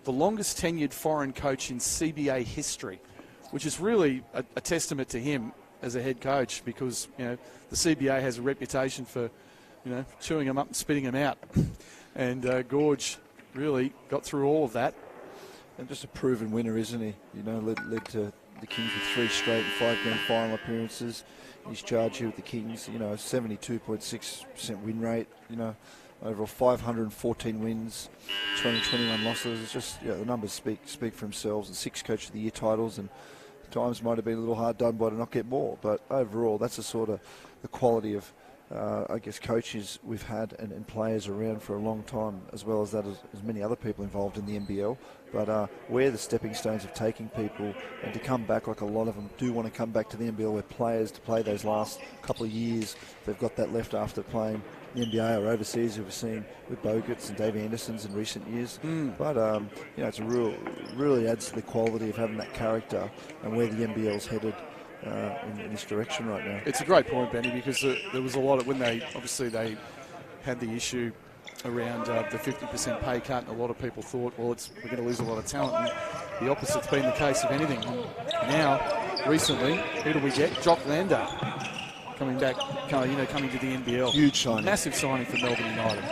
longest tenured foreign coach in CBA history, which is really a testament to him as a head coach because, the CBA has a reputation for, chewing them up and spitting them out. And Gorge really got through all of that. And just a proven winner, isn't he? Led to the Kings with 3 straight and 5 grand final appearances. He's charged here with the Kings, 72.6% win rate, overall 514 wins, 21 losses. It's just, the numbers speak for themselves. And 6 Coach of the Year titles, and times might have been a little hard done by to not get more. But overall, that's the sort of the quality of, coaches we've had and players around for a long time, as well as that as many other people involved in the NBL. But where the stepping stones of taking people and to come back, like a lot of them do want to come back to the NBL, where players to play those last couple of years, they've got that left after playing the NBA or overseas, we've seen with Bogut's and Dave Anderson's in recent years. But it's really adds to the quality of having that character and where the NBL's headed in this direction right now. It's a great point, Benny, because there was a lot of, when they had the issue around the 50% pay cut, and a lot of people thought, well, we're going to lose a lot of talent. And the opposite's been the case, if anything. And now, recently, who do we get? Jock Lander coming back, coming to the NBL. Huge signing. Massive signing for Melbourne United.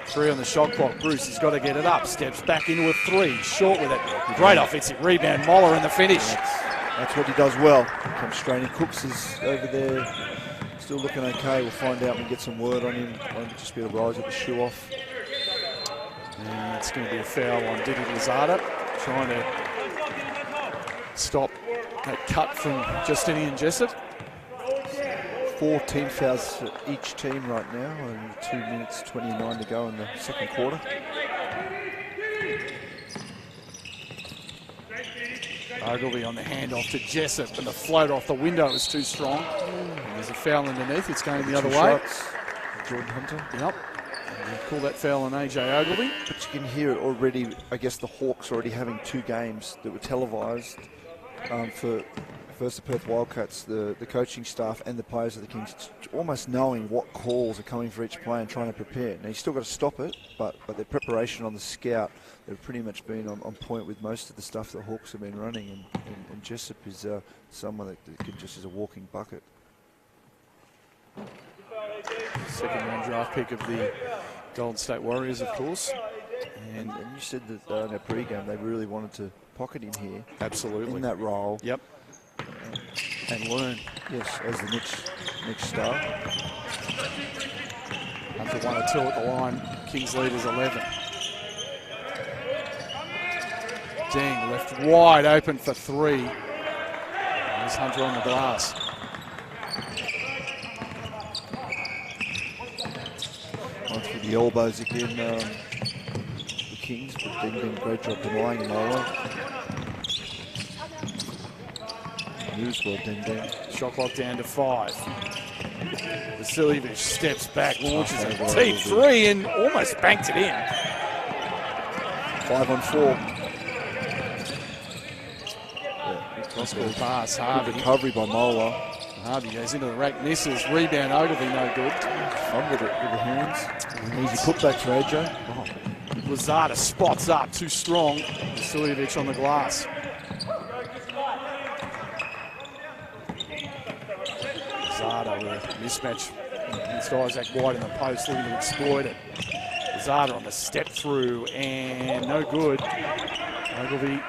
3 on the shot clock. Bruce has got to get it up. Steps back into a 3. Short with it. Great offensive rebound. Moller in the finish. That's what he does well. Comes straight in. Cooks is over there. Still looking okay. We'll find out when we get some word on him. Won't just be able to rise with the shoe off. And it's going to be a foul on Didi Lozada, trying to stop that cut from Justinian Jessup. 4 team fouls for each team right now, and 2 minutes 29 to go in the second quarter. Ogilvy on the handoff to Jessup, and the float off the window was too strong. And there's a foul underneath. It's going the other way. Jordan Hunter. Yep. And call that foul on AJ Ogilvy. But you can hear it already. I guess the Hawks already having 2 games that were televised for first the Perth Wildcats, the coaching staff and the players of the Kings, almost knowing what calls are coming for each player and trying to prepare. Now, you still got to stop it, but their preparation on the scout, they've pretty much been on point with most of the stuff the Hawks have been running, and Jessup is someone that just is a walking bucket. Second round draft pick of the Golden State Warriors, of course. And you said that in our pre-game they really wanted to pocket him here. Absolutely. In that role. Yep. And learn. Yes, as the next star. After 1 or 2 at the line, Kings lead is 11. Deng left wide open for 3. There's Hunter on the glass. On through the elbows again, the Kings, but they've done a great job denying him over. Moves well, Deng. Shot clock down to 5. Vasiljevic steps back, launches a deep 3 and almost banked it in. 5 on 4. Cross-ball pass, Harvey. Good recovery by Mola. Harvey goes into the rack, misses. Rebound, Ogilvy, no good. Fun with it with the hands. Easy putback for AJ. Oh. Lozada spots up, too strong. Vasiljevic on the glass. Lozada with a mismatch against Isaac White in the post, looking to exploit it. Lozada on the step through, and no good. Ogilvy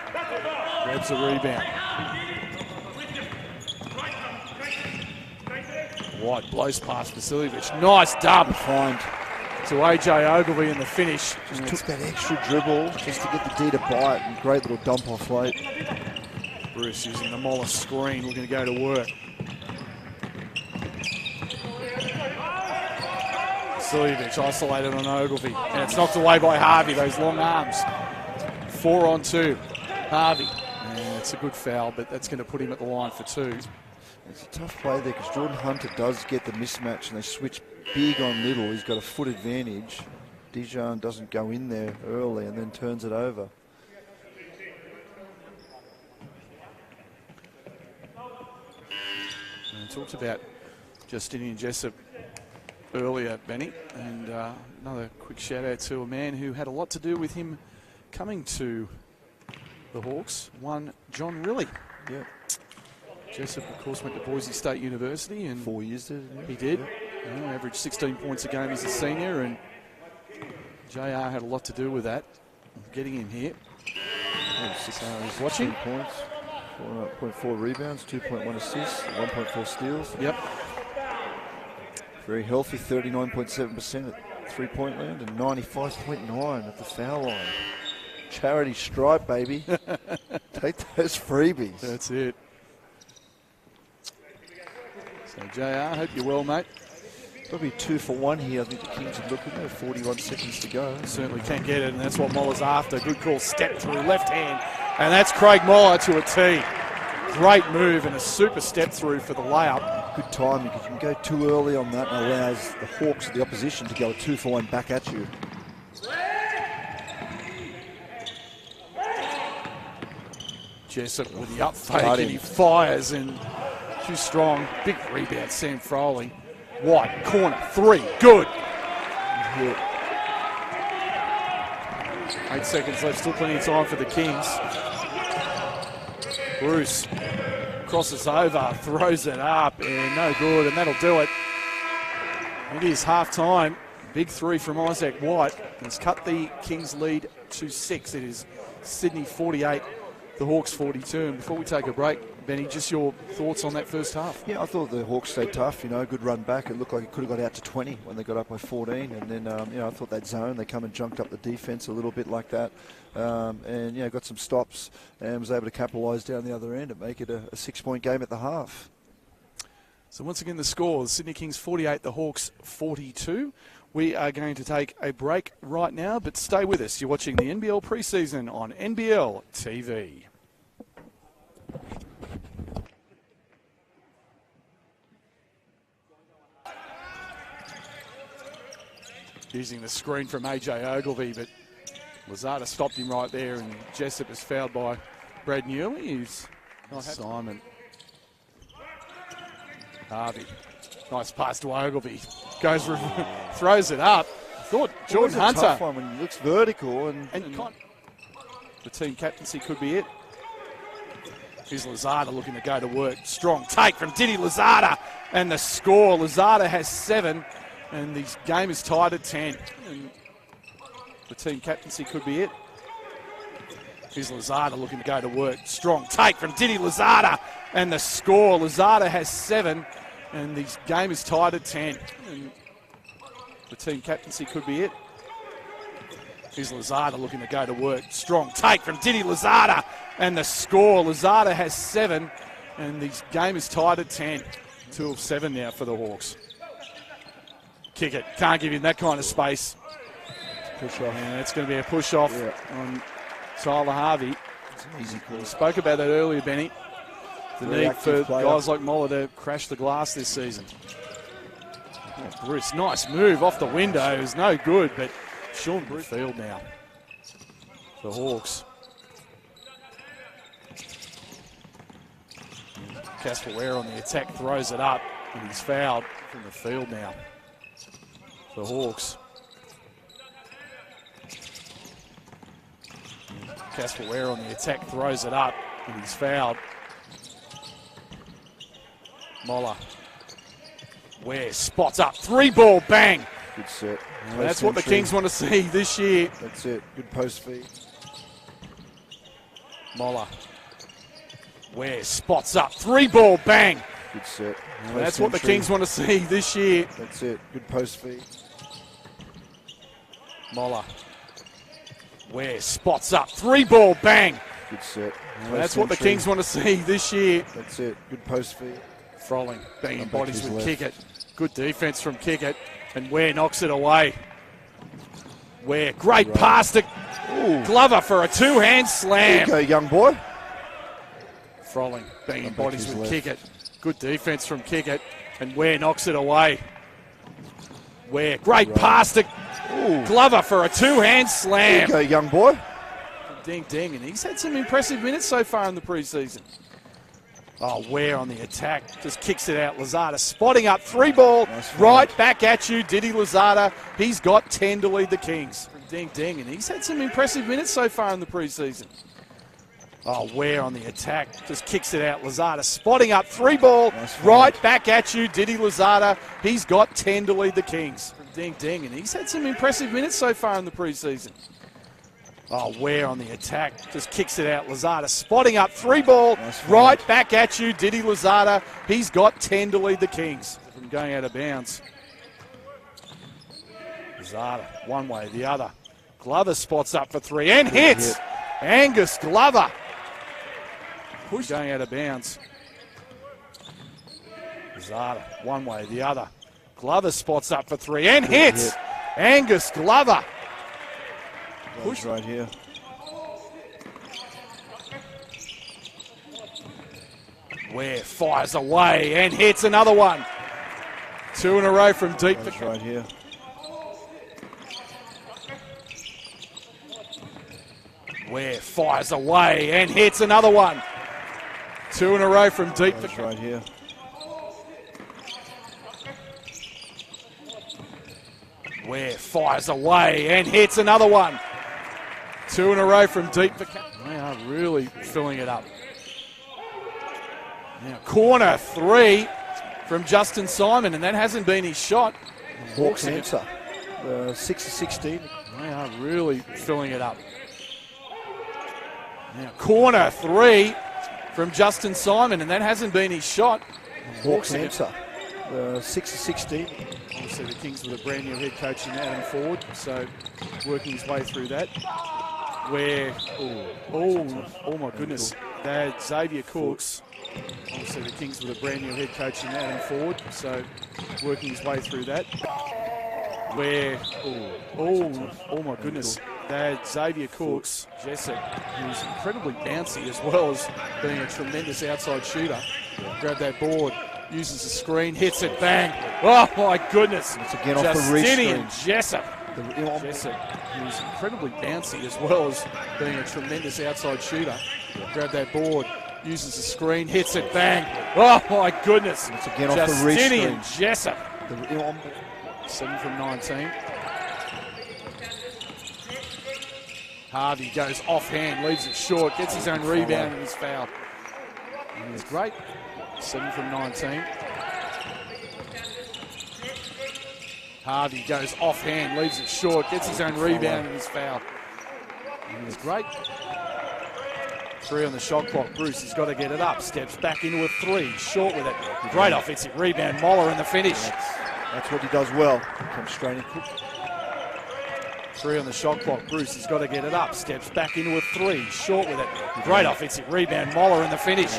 grabs the rebound. White blows past Vasiljevic. Nice dub find to AJ Ogilvy in the finish. Just took that extra dribble just to get the D to bite, and great little dump off late. Bruce using the Moller screen, looking to go to work. Vasiljevic isolated on Ogilvy, and it's knocked away by Harvey, those long arms. 4 on 2. Harvey. And it's a good foul, but that's going to put him at the line for 2. It's a tough play there because Jordan Hunter does get the mismatch and they switch big on little. He's got a foot advantage. Dijon doesn't go in there early and then turns it over. And we talked about Justinian Jessup earlier, Benny, and another quick shout out to a man who had a lot to do with him coming to the Hawks, one John Riley. Yeah. Jessup, of course, went to Boise State University, and 4 years did he did. Yeah, averaged 16 points a game as a senior, and JR had a lot to do with that, getting him here. He's watching. 2 points, 4.4 rebounds, 2.1 assists, 1.4 steals. Yep. Very healthy, 39.7% at three-point land and 95.9 at the foul line. Charity stripe, baby. Take those freebies. That's it. So, JR, hope you're well, mate. Probably 2 for 1 here. I think the Kings are looking at 41 seconds to go. Certainly can get it, and that's what Moller's after. Good call, step through, left hand. And that's Craig Moller to a tee. Great move and a super step through for the layup. Good timing because you can go too early on that and allows the Hawks of the opposition to go a 2 for 1 back at you. Jessup with the up fake and he fires and too strong. Big rebound, Sam Froling. White, corner, 3, good. 8 seconds left, still plenty of time for the Kings. Bruce crosses over, throws it up, and no good, and that'll do it. It is half-time. Big 3 from Isaac White. It's cut the Kings lead to 6. It is Sydney 48, the Hawks 42. And before we take a break, Benny, just your thoughts on that first half? Yeah, I thought the Hawks stayed tough, good run back. It looked like it could have got out to 20 when they got up by 14. And then, I thought that zone, they come and junked up the defense a little bit like that. And got some stops and was able to capitalise down the other end and make it a 6-point game at the half. So once again, the score, the Sydney Kings 48, the Hawks 42. We are going to take a break right now, but stay with us. You're watching the NBL preseason on NBL TV. Using the screen from AJ Ogilvy, but Lazada stopped him right there, and Jessup is fouled by Brad Newley. He's not Simon. Harvey. Nice pass to Ogilvy. Goes, throws it up. Thought Jordan Hunter. Tough one when he looks vertical. And the team captaincy could be it. Here's Lazada looking to go to work. Strong take from Diddy Lazada. And the score, Lazada has 7. And the game is tied at 10. And the team captaincy could be it. Here's Lazada looking to go to work. Strong take from Diddy Lazada. And the score, Lazada has 7. And the game is tied at 10. And the team captaincy could be it. Here's Lazada looking to go to work. Strong take from Diddy Lazada. And the score, Lazada has 7. And the game is tied at 10. 2 of 7 now for the Hawks. Kick it. Can't give him that kind of space. Push off. And it's going to be a push off on Tyler Harvey. It's an easy call. We spoke about that earlier, Benny. The Very need for player. guys like Moller to crash the glass this season. Oh, Bruce, nice move off the window. It was no good, but Sean Bruce field now. The Hawks. Casper Ware on the attack, throws it up, and he's fouled from the field now. The Hawks. Casper Ware on the attack, throws it up, and he's fouled. Moller. Ware spots up, 3-ball, bang. Good set. And that's what the Kings want to see this year. That's it. Good post feed. Moller. Ware spots up, 3-ball, bang. Good set. And that's what the Kings want to see this year. That's it. Good post feed. Moller. Ware spots up, 3-ball, bang. Good set. And that's what the Kings want to see this year. That's it. Good post feed. Froling banging Back bodies his with left. Kickett. Good defense from Kickett. And Ware knocks it away. Ware, great pass to Glover for a 2-hand slam. There you go, young boy. Froling banging Back bodies his with left. Kickett. Good defense from Kickett. And Ware knocks it away. Ware, great pass to Glover for a 2-hand slam. There you go, young boy. Ding, ding. And he's had some impressive minutes so far in the preseason. Oh, Ware on the attack. Just kicks it out. Lazada spotting up. 3-ball. Nice Right back at you. Diddy Lazada. He's got 10 to lead the Kings. Ding, ding. And he's had some impressive minutes so far in the preseason. Oh, Ware on the attack. Just kicks it out. Lazada spotting up. 3-ball. Nice Right back at you. Diddy Lazada. He's got 10 to lead the Kings. Ding, ding. And he's had some impressive minutes so far in the preseason. Oh, Ware on the attack, just kicks it out. Lozada spotting up, 3-ball, Nice right find. back at you, Didi Lozada. He's got 10 to lead the Kings from going out of bounds. Lozada, one way, the other. Glover spots up for 3 and hits. Hit. Angus Glover. Push going out of bounds. Lozada, one way, the other. Glover spots up for 3 and hits. Hit. Angus Glover. Push right here. Ware fires away and hits another one. 2 in a row from deep. Push right here. Ware fires away and hits another one. 2 in a row from deep. Push right here. Ware fires away and hits another one. 2 in a row from deep. They are really filling it up. Now corner 3 from Justin Simon, and that hasn't been his shot. Hawks answer. 6-16. They are really filling it up. Now corner 3 from Justin Simon, and that hasn't been his shot. Hawks answer. 6-16. Obviously the Kings with a brand new head coach in Adam Ford, so working his way through that. Where, oh my goodness, that Xavier Cooks. Obviously the Kings with a brand new head coach in Adam Ford, so working his way through that. Where, oh my goodness, that Xavier Cooks, Jessup, who's incredibly bouncy as well as being a tremendous outside shooter. Grab that board, uses the screen, hits it, bang. Oh my goodness. It's again off the Justinian restream. Jessup. Jessup, who's incredibly bouncy as well as being a tremendous outside shooter. Grab that board, uses the screen, hits it, bang. Oh my goodness. It's again off the Justinian restream. Jessup. 7 from 19. Harvey goes offhand, leaves it short, gets his own rebound and is fouled. And it's great. 7 from 19. Harvey goes offhand, leaves it short, gets his own rebound and is fouled. And it's great. 3 on the shot clock. Bruce has got to get it up. Steps back into a 3. Short with it. Great offensive rebound. Moller in the finish. That's what he does well. Comes straight in quick. 3 on the shot clock. Bruce has got to get it up. Steps back into a 3. Short with it. Great offensive rebound. Moller in the finish.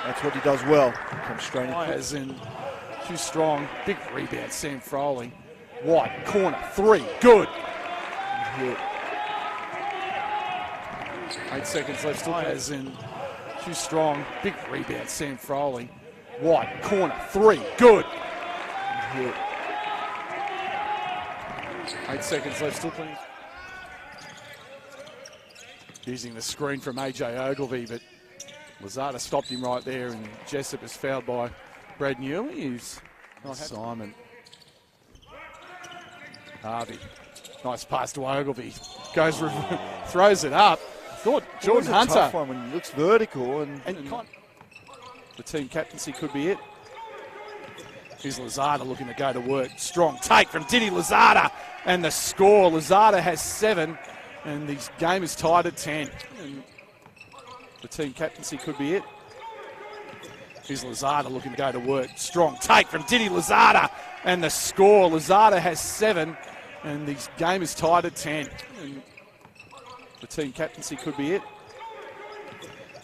That's what he does well. Comes straight in quick. As in too strong. Big rebound. Sam Froling. White. Corner. 3. Good. Hit. 8 seconds left. Still as in too strong. Big rebound. Sam Froling. White. Corner. 3. Good. Hit. 8 seconds left. Still playing. Using the screen from AJ Ogilvie, but Lozada stopped him right there, and Jessup is fouled by Brad Newley. He's not Simon. Harvey. Nice pass to Ogilvie. Goes, throws it up. Thought Jordan It was a tough Hunter. one when he looks vertical and The team captaincy could be it. Here's Lozada looking to go to work. Strong take from Didi Lozada. And the score, Lozada has 7. And the game is tied at 10. And the team captaincy could be it. Here's Lozada looking to go to work. Strong take from Didi Lozada. And the score, Lozada has 7. And the game is tied at 10. And the team captaincy could be it.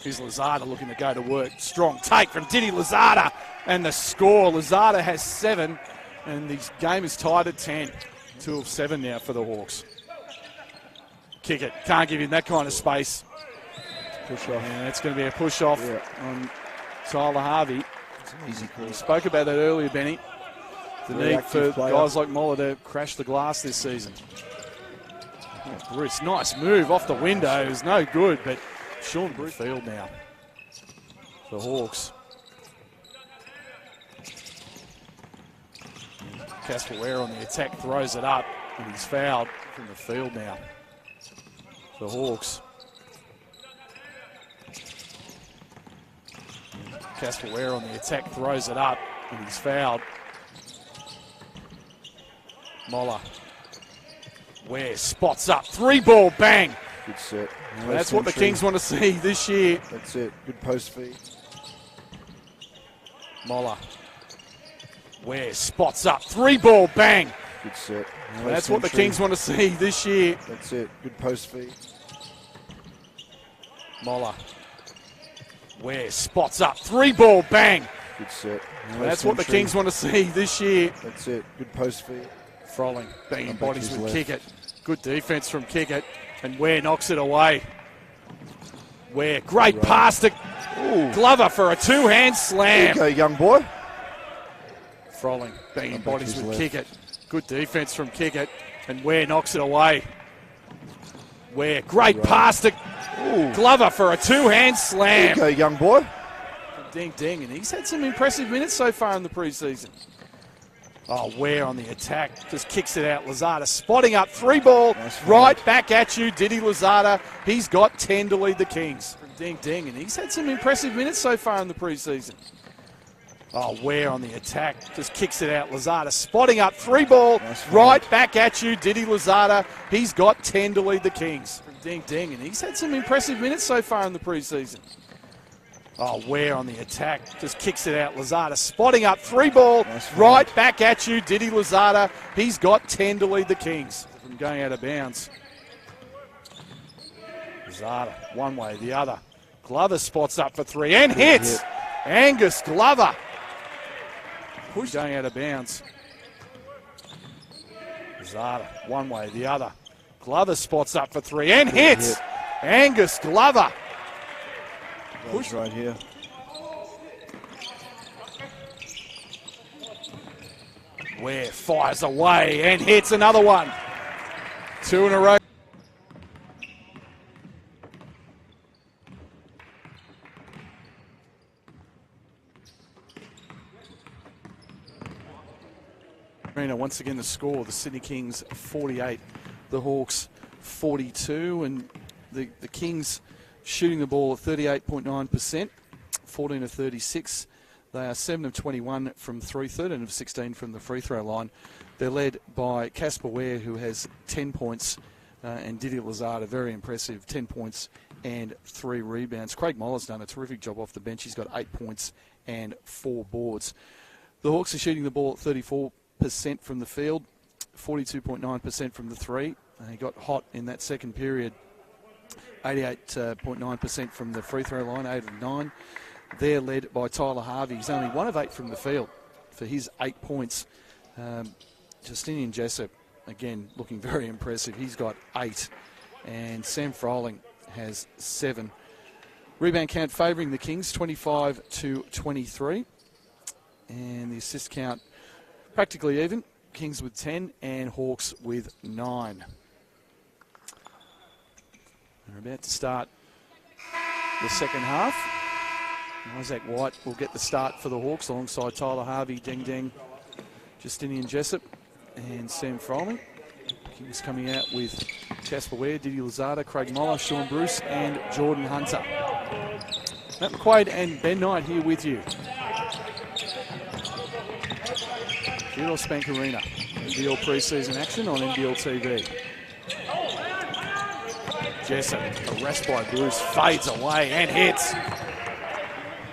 Here's Lozada looking to go to work. Strong take from Didi Lozada. And the score, Lozada has 7. And the game is tied at 10. 2 of 7 now for the Hawks. Kick it. Can't give him that kind of space. push off. And that's going to be a push off on Tyler Harvey. It's an easy call. We spoke about that earlier, Benny. The Very need for active player. guys like Moller to crash the glass this season. Oh, Bruce, nice move off the window. It was no good, but Sean Bruce field now. The Hawks. Casper Ware on the attack, throws it up, and he's fouled from the field now. The Hawks. Casper Ware on the attack, throws it up, and he's fouled. Moller. Ware spots up, 3-ball, bang. Good set. Well, that's what the Kings want to see this year. That's it. Good post feed. Moller. Ware spots up. 3-ball, bang. Good set. Well, that's what the Kings want to see this year. That's it. Good post feed. Moller. Ware spots up. 3-ball, bang. Good set. Well, that's what the Kings want to see this year. That's it. Good post feed. Frolling, banging Back to bodies his with left. Kickett. Good defence from Kickett. And Ware knocks it away. Ware, great pass to Glover for a two-hand There slam. you go, young boy. Frolling, banging Back to bodies his with left. Kickett. Good defence from Kickett. And Ware knocks it away. Ware, great pass to Glover for a two-hand There slam. you go, young boy. Ding, ding. And he's had some impressive minutes so far in the preseason. Oh, Ware on the attack. Just kicks it out. Lazada spotting up. 3-ball. Nice Right back at you. Diddy Lazada. He's got 10 to lead the Kings. Ding, ding. And he's had some impressive minutes so far in the preseason. Oh, Ware on the attack. Just kicks it out. Lazada spotting up. 3-ball. Nice Right back at you. Diddy Lazada. He's got 10 to lead the Kings. Ding, ding. And he's had some impressive minutes so far in the preseason. Oh, Ware on the attack. Just kicks it out. Lazada spotting up. 3-ball. Nice Right back at you. Diddy Lazada. He's got 10 to lead the Kings. From going out of bounds. Lazada, one way, the other. Glover spots up for 3 and hits. Angus Glover. Push going out of bounds. Lazada, one way, the other. Glover spots up for 3 and hits. Angus Glover. Push right here. Ware fires away and hits another one. 2 in a row. Once again, the score, the Sydney Kings 48, the Hawks 42, and the Kings shooting the ball at 38.9%, 14 of 36. They are 7 of 21 from 3, 13 of 16 from the free throw line. They're led by Casper Ware, who has 10 points, and Didi Lazada, very impressive, 10 points and 3 rebounds. Craig Moller's done a terrific job off the bench. He's got 8 points and 4 boards. The Hawks are shooting the ball at 34% from the field, 42.9% from the 3. He got hot in that second period. 88.9% from the free throw line, 8 of 9. They're led by Tyler Harvey. He's only 1 of 8 from the field for his 8 points. Justinian Jessup, again, looking very impressive. He's got 8. And Sam Froling has 7. Rebound count favouring the Kings, 25 to 23. And the assist count practically even. Kings with 10 and Hawks with 9. We're about to start the second half. Isaac White will get the start for the Hawks alongside Tyler Harvey, Ding Ding, Justinian Jessup and Sam Froling. Kings coming out with Casper Ware, Didi Lazada, Craig Moller, Sean Bruce and Jordan Hunter. Matt McQuaid and Ben Knight here with you. Theodore Spank Arena, NBL preseason action on NBL TV. Jessup, harassed by Bruce, fades away and hits.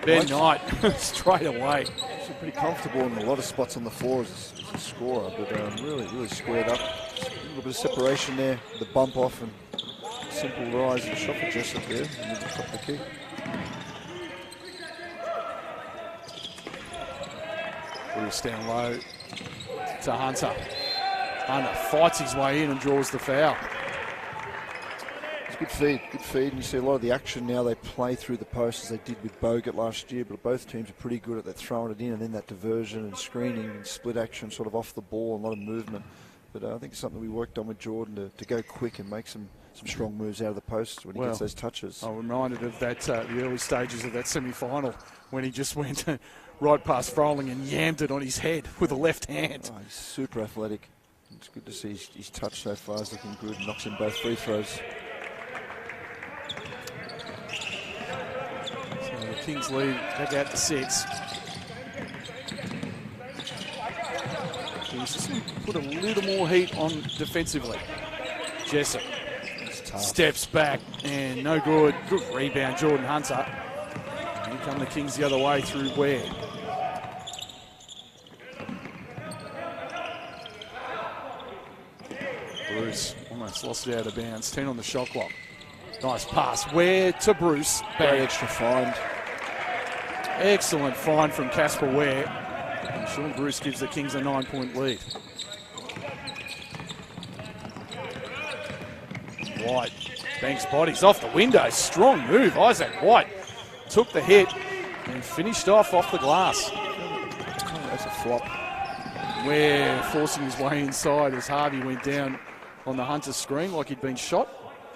Ben Knight, straight away. He's pretty comfortable in a lot of spots on the floor as a scorer, but really squared up. Just a little bit of separation there, the bump off and simple rise. The shot for Jessup there, and the top of the kick. Bruce down low to Hunter. Hunter fights his way in and draws the foul. It's good feed, and you see a lot of the action now. They play through the post as they did with Bogut last year, but both teams are pretty good at that, throwing it in and then that diversion and screening and split action sort of off the ball, and a lot of movement. But I think it's something we worked on with Jordan to go quick and make some strong moves out of the post when he gets those touches. I'm reminded of that the early stages of that semi-final when he just went right past Froling and yammed it on his head with a left hand. Oh, he's super athletic. It's good to see his touch so far is looking good. Knocks in both free throws. So the Kings lead back out to 6. Kings just put a little more heat on defensively. Jessup. steps back, and no good. Good rebound, Jordan Hunter. Here come the Kings the other way through Ware. Bruce almost lost it out of bounds. 10 on the shot clock. Nice pass. Ware to Bruce. Great extra find. Excellent find from Casper Ware. And Sean Bruce gives the Kings a 9-point lead. White banks bodies off the window. Strong move. Isaac White took the hit and finished off the glass. That's a flop. Ware forcing his way inside as Harvey went down on the Hunter screen like he'd been shot.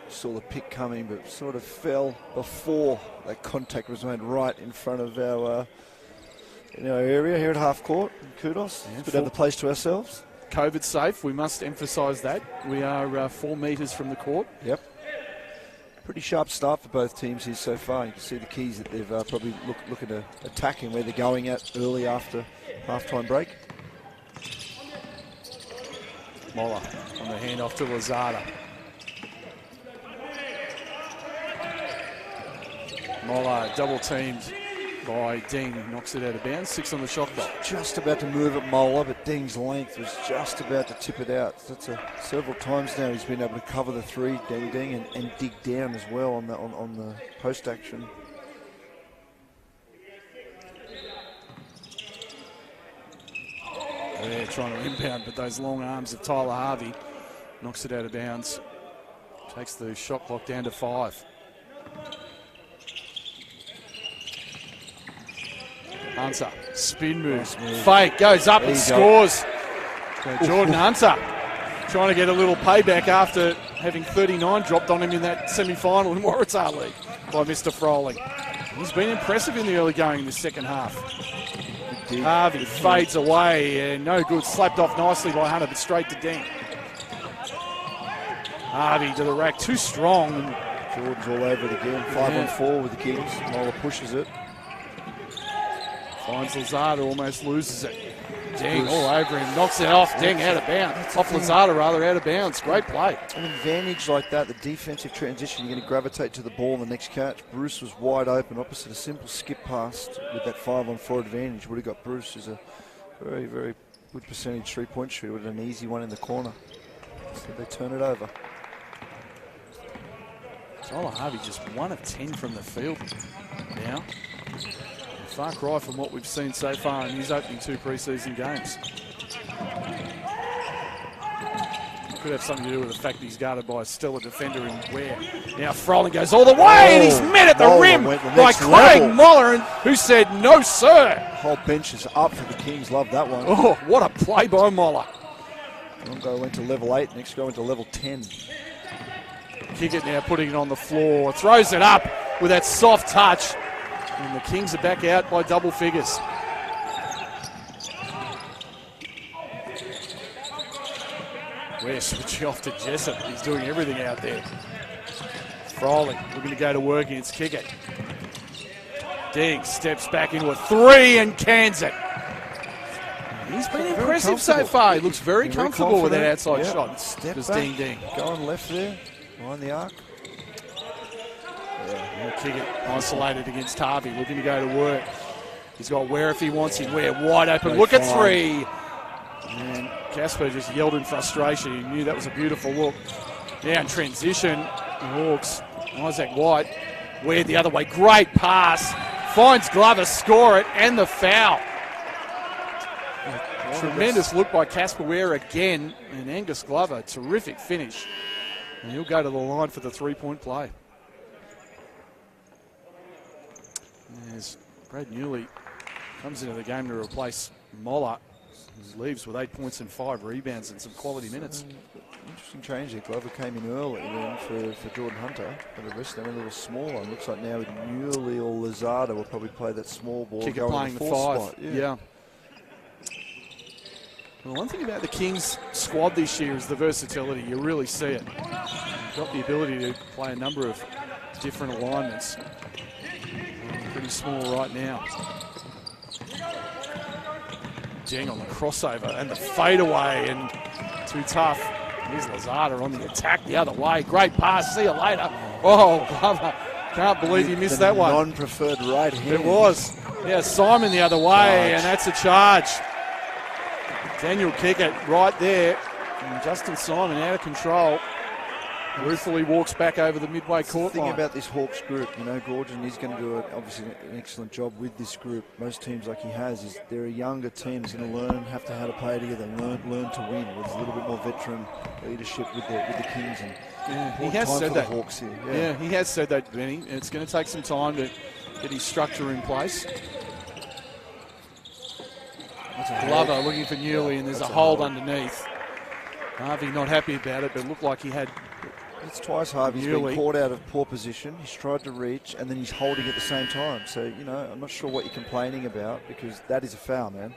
Saw the pick coming, but sort of fell before that contact was made right in front of our in our area here at half court. Kudos. Yeah, it's good to have the place to ourselves. COVID safe, we must emphasise that. We are 4 metres from the court. Yep. Pretty sharp start for both teams here so far. You can see the keys that they've probably looking to attack and where they're going at early after half-time break. Moller on the handoff to Lozada. Moller double teamed by Ding, knocks it out of bounds. 6 on the shot clock. Just about to move at Moller, but Ding's length was just about to tip it out. So that's several times now he's been able to cover the 3, Ding, and dig down as well on the post action. They're trying to inbound, but those long arms of Tyler Harvey knocks it out of bounds. Takes the shot clock down to 5. Hunter, spin move, fake, goes up and scores. So Jordan Hunter trying to get a little payback after having 39 dropped on him in that semi-final in Waratah League by Mr. Froling. He's been impressive in the early going in the second half. Harvey fades away and no good, slapped off nicely by Hunter, but straight to Deng. Harvey to the rack, too strong. Jordan's all over it again, 5-on-4 with the Kings. Moller pushes it. Finds Lozada, almost loses it. Deng all over him, knocks it off. Deng out of bounds. Off Lozada, rather, out of bounds. Great play. An advantage like that, the defensive transition, you're going to gravitate to the ball in the next catch. Bruce was wide open, opposite a simple skip pass with that 5-on-4 advantage. Would have got Bruce as a very, very good percentage 3-point shooter with an easy one in the corner. So they turn it over. Tyler Harvey just 1 of 10 from the field now. Far cry from what we've seen so far in his opening 2 preseason games. Could have something to do with the fact that he's guarded by a stellar defender in Ware. Now Froling goes all the way and he's met at the rim by Craig Moller, who said, "No, sir." Whole bench is up for the Kings. Love that one. Oh, what a play by Moller. One guy went to level 8, next guy went to level 10. Kick it now, putting it on the floor. Throws it up with that soft touch. And the Kings are back out by double figures. We're switching off to Jessup. He's doing everything out there. Froling looking to go to work against Kickett. Ding steps back into a 3 and cans it. He's been impressive so far. He looks very comfortable with that outside shot. Step Just back. Ding. Going left there, behind the arc. Kickett isolated against Harvey, looking to go to work. He's got Ware if he wants him. Ware wide open. Look at 3. And Casper just yelled in frustration. He knew that was a beautiful look. Now in transition, the Hawks. Isaac White. Ware the other way. Great pass. Finds Glover, score it, and the foul. Tremendous look by Casper Ware again. And Angus Glover, terrific finish. And he'll go to the line for the 3-point play. As Brad Newley comes into the game to replace Moller, who leaves with 8 points and 5 rebounds and some quality minutes. Interesting change there. Glover came in early then for Jordan Hunter, but the rest of them a little smaller. Looks like now with Newley or Lozada will probably play that small ball. Kicker playing the 5. Spot. Yeah. Well, one thing about the Kings squad this year is the versatility. You really see it. You've got the ability to play a number of different alignments. Pretty small right now. Deng on the crossover and the fadeaway, and too tough. Here's Lozada on the attack the other way. Great pass. See you later. Oh, Glover. Can't believe you missed that one. Non-preferred right hand. It was. Yeah, Simon the other way, and that's a charge. Daniel Kickett right there. And Justin Simon out of control. Ruefully walks back over the midway court The thing line. about this Hawks group, you know, Gorgon is going to do obviously an excellent job with this group. Most teams like he has, is they're a younger team. He's going to learn, have to how to play together, learn to win. With a little bit more veteran leadership with the Kings. And yeah, he has said that. Hawks here. Yeah, he has said that, Benny. It's going to take some time to get his structure in place. Glover looking for Newley, and there's a hold underneath. Harvey not happy about it, but it looked like he had. It's twice Harvey's been caught out of poor position. He's tried to reach, and then he's holding at the same time. So, you know, I'm not sure what you're complaining about, because that is a foul, man.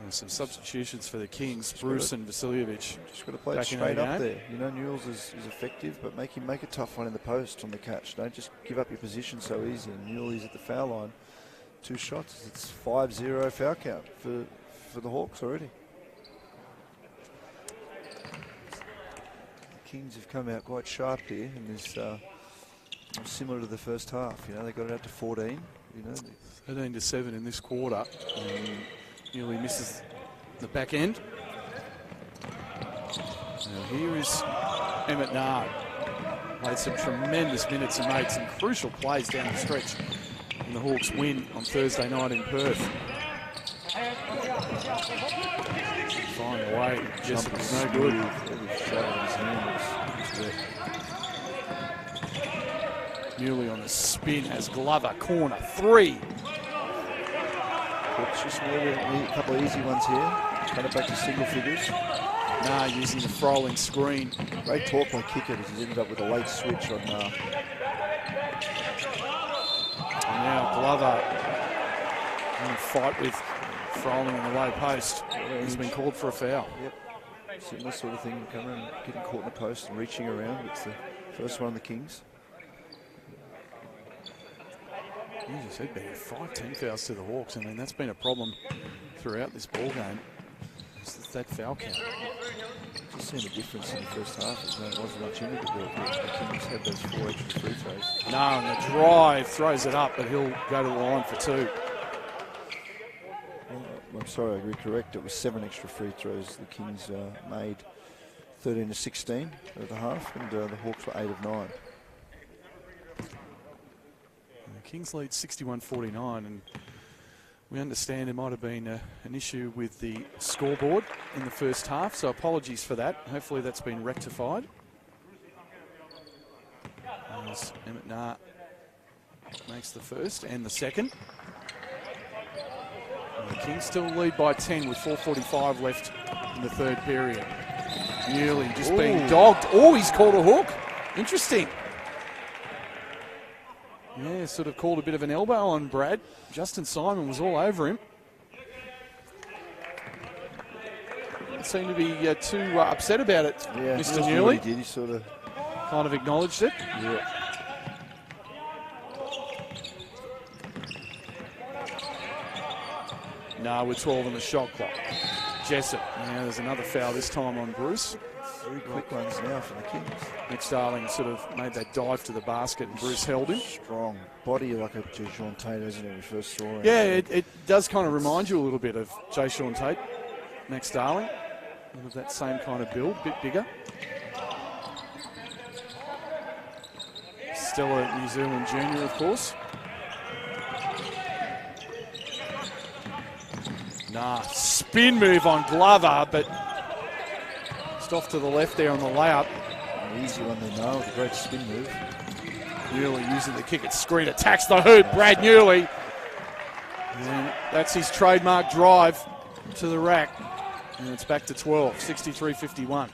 And some substitutions for the Kings, Bruce and Vasiljevic. Just got to play it straight up there. You know, Newell's is effective, but make a tough one in the post on the catch. Don't just give up your position so easy. And Newell is at the foul line. 2 shots. It's 5-0 foul count for the Hawks already. The Kings have come out quite sharp here, and is similar to the first half. You know, they got it out to 14. You know, 13-7 in this quarter. And Newley misses the back end. Now here is Emmett Nard. Played some tremendous minutes and made some crucial plays down the stretch. And the Hawks win on Thursday night in Perth. Find a way. Just was no good. Newley on the spin has Glover. Corner 3. Hawks just need a couple of easy ones here. Cut it back to single figures. Nah, using the Froling screen. Great talk by Kickett as he's ended up with a late switch on And now Glover in a fight with Froling in the low post. He's been called for a foul. Yep. Similar sort of thing, coming and getting caught in the post and reaching around. It's the first one on the Kings. You just said, Benny, 5-10 fouls to the Hawks. I mean, that's been a problem throughout this ball game. It's that foul count. Just seen a difference in the first half. It wasn't much in it. The Kings had those 4 extra free throws. No, and the drive throws it up, but he'll go to the line for 2. I'm sorry, I recorrect. It was 7 extra free throws the Kings made. 13-16 at the half, and the Hawks were 8 of 9. The Kings lead 61-49, and we understand there might have been an issue with the scoreboard in the first half, so apologies for that. Hopefully that's been rectified. As Emmett Nah makes the first and the second. And the Kings still lead by 10 with 4:45 left in the third period. Newley just being dogged. Oh, he's called a hook. Interesting. Yeah, sort of called a bit of an elbow on Brad. Justin Simon was all over him. Didn't seem to be too upset about it, Yeah, Mr. Newley. He did. He sort of kind of acknowledged it. Yeah. No, we're 12 on the shot clock. Jessup. Now there's another foul this time on Bruce. 3 quick ones now for the Kings. Nick Starling sort of made that dive to the basket and Bruce held him. Strong body like a Sean Tate, isn't it? We first saw him. Yeah, it does kind of remind you a little bit of Jay Sean Tate. Max Starling. Of that same kind of build, a bit bigger. Still a New Zealand junior, of course. Nah, spin move on Glover, but just off to the left there on the layup. An easy one there now, with a great spin move. Newley using the kick at screen, attacks the hoop, Brad Newley. And that's his trademark drive to the rack. And it's back to 12, 63-51.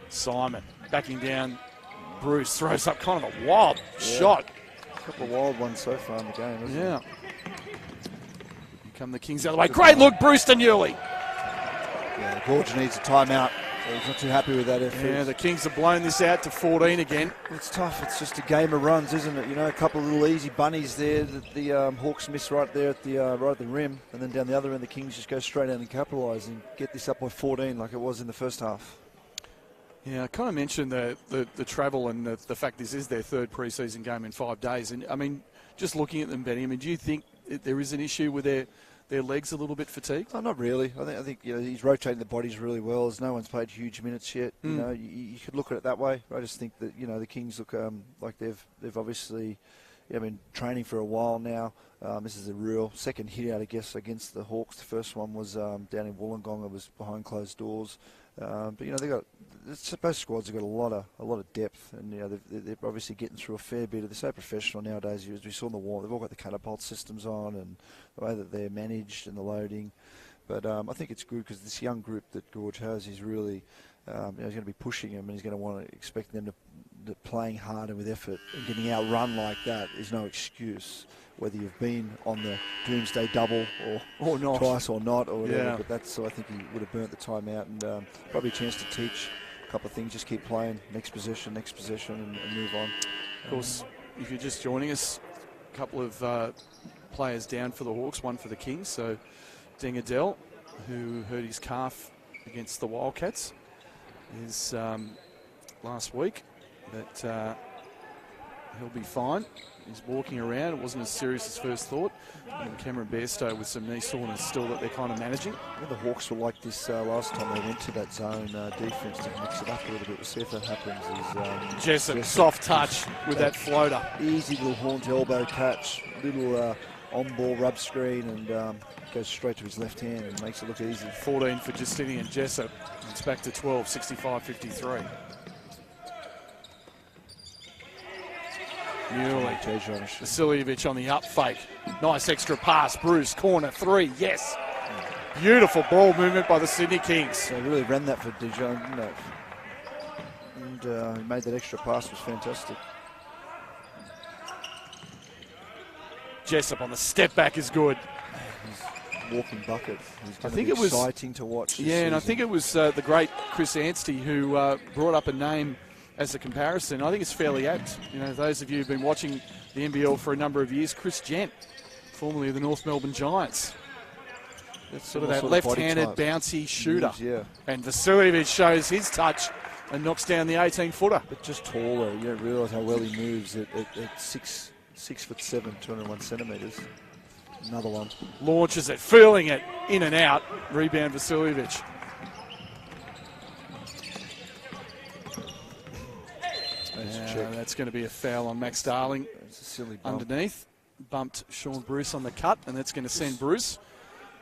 Simon backing down. Bruce throws up kind of a wild shot. A couple of wild ones so far in the game, isn't it? Here come the Kings the other way. Great look, Bruce to Newley. Yeah, Gorge needs a timeout. He's not too happy with that effort. Yeah, the Kings have blown this out to 14 again. It's tough. It's just a game of runs, isn't it? You know, a couple of little easy bunnies there that the Hawks miss right there at the right at the rim, and then down the other end, the Kings just go straight out and capitalise and get this up by 14 like it was in the first half. Yeah, I kind of mentioned the travel and the fact this is their third preseason game in 5 days. And, I mean, just looking at them, Benny, I mean, do you think there is an issue with their legs a little bit fatigued? Oh, not really. I think you know, he's rotating the bodies really well. As no one's played huge minutes yet. You know, you could look at it that way. I just think that, you know, the Kings look like they've obviously been training for a while now. This is a real second hit out, I guess, against the Hawks. The first one was down in Wollongong. It was behind closed doors. But you know, both squads have got a lot of depth, and you know they're obviously getting through a fair bit. They're so professional nowadays. As we saw on the wall, they've all got the catapult systems on, and the way that they're managed and the loading. But I think it's good because this young group that Gorge has, he's really he's going to be pushing them, and he's going to want to expect them to playing hard and with effort, and getting outrun like that is no excuse. Whether you've been on the doomsday double or not, twice or not, or whatever. Yeah. But that's, so I think he would have burnt the time out, and probably a chance to teach a couple of things. Just keep playing, next possession, and move on. Of course, if you're just joining us, a couple of players down for the Hawks, one for the Kings. So Deng Adel, who hurt his calf against the Wildcats, is last week, but he'll be fine. He's walking around. It wasn't as serious as first thought. And Cameron Bairstow with some knee soreness still that they're kind of managing. Yeah, the Hawks were like this last time they went to that zone defence to mix it up a little bit. We'll see if that happens. Jessup, soft touch with that floater. Easy little horn to elbow catch, little on-ball rub screen, and goes straight to his left hand and makes it look easy. 14 for Justinian Jessup. It's back to 12, 65-53. Newly. Vasiljevic on the up fake. Nice extra pass. Bruce, corner three. Yes. Beautiful ball movement by the Sydney Kings. They really ran that for Dijon, didn't they? And he made that extra pass. Was fantastic. Jessup on the step back is good. He's walking bucket. He's going to be exciting to watch. Yeah, and I think it was the great Chris Anstey who brought up a name as a comparison. I think it's fairly apt. You know, those of you who've been watching the NBL for a number of years, Chris Gent, formerly of the North Melbourne Giants. That's sort of that left-handed bouncy shooter. Moves, yeah. And Vasiljevic shows his touch and knocks down the 18-footer. But just taller. You don't realise how well he moves at 6'7", 201 centimetres. Another one. Launches it, feeling it, in and out. Rebound Vasiljevic. That's going to be a foul on Max Darling. It's a silly bump. Underneath. Bumped Sean Bruce on the cut, and that's going to send Bruce,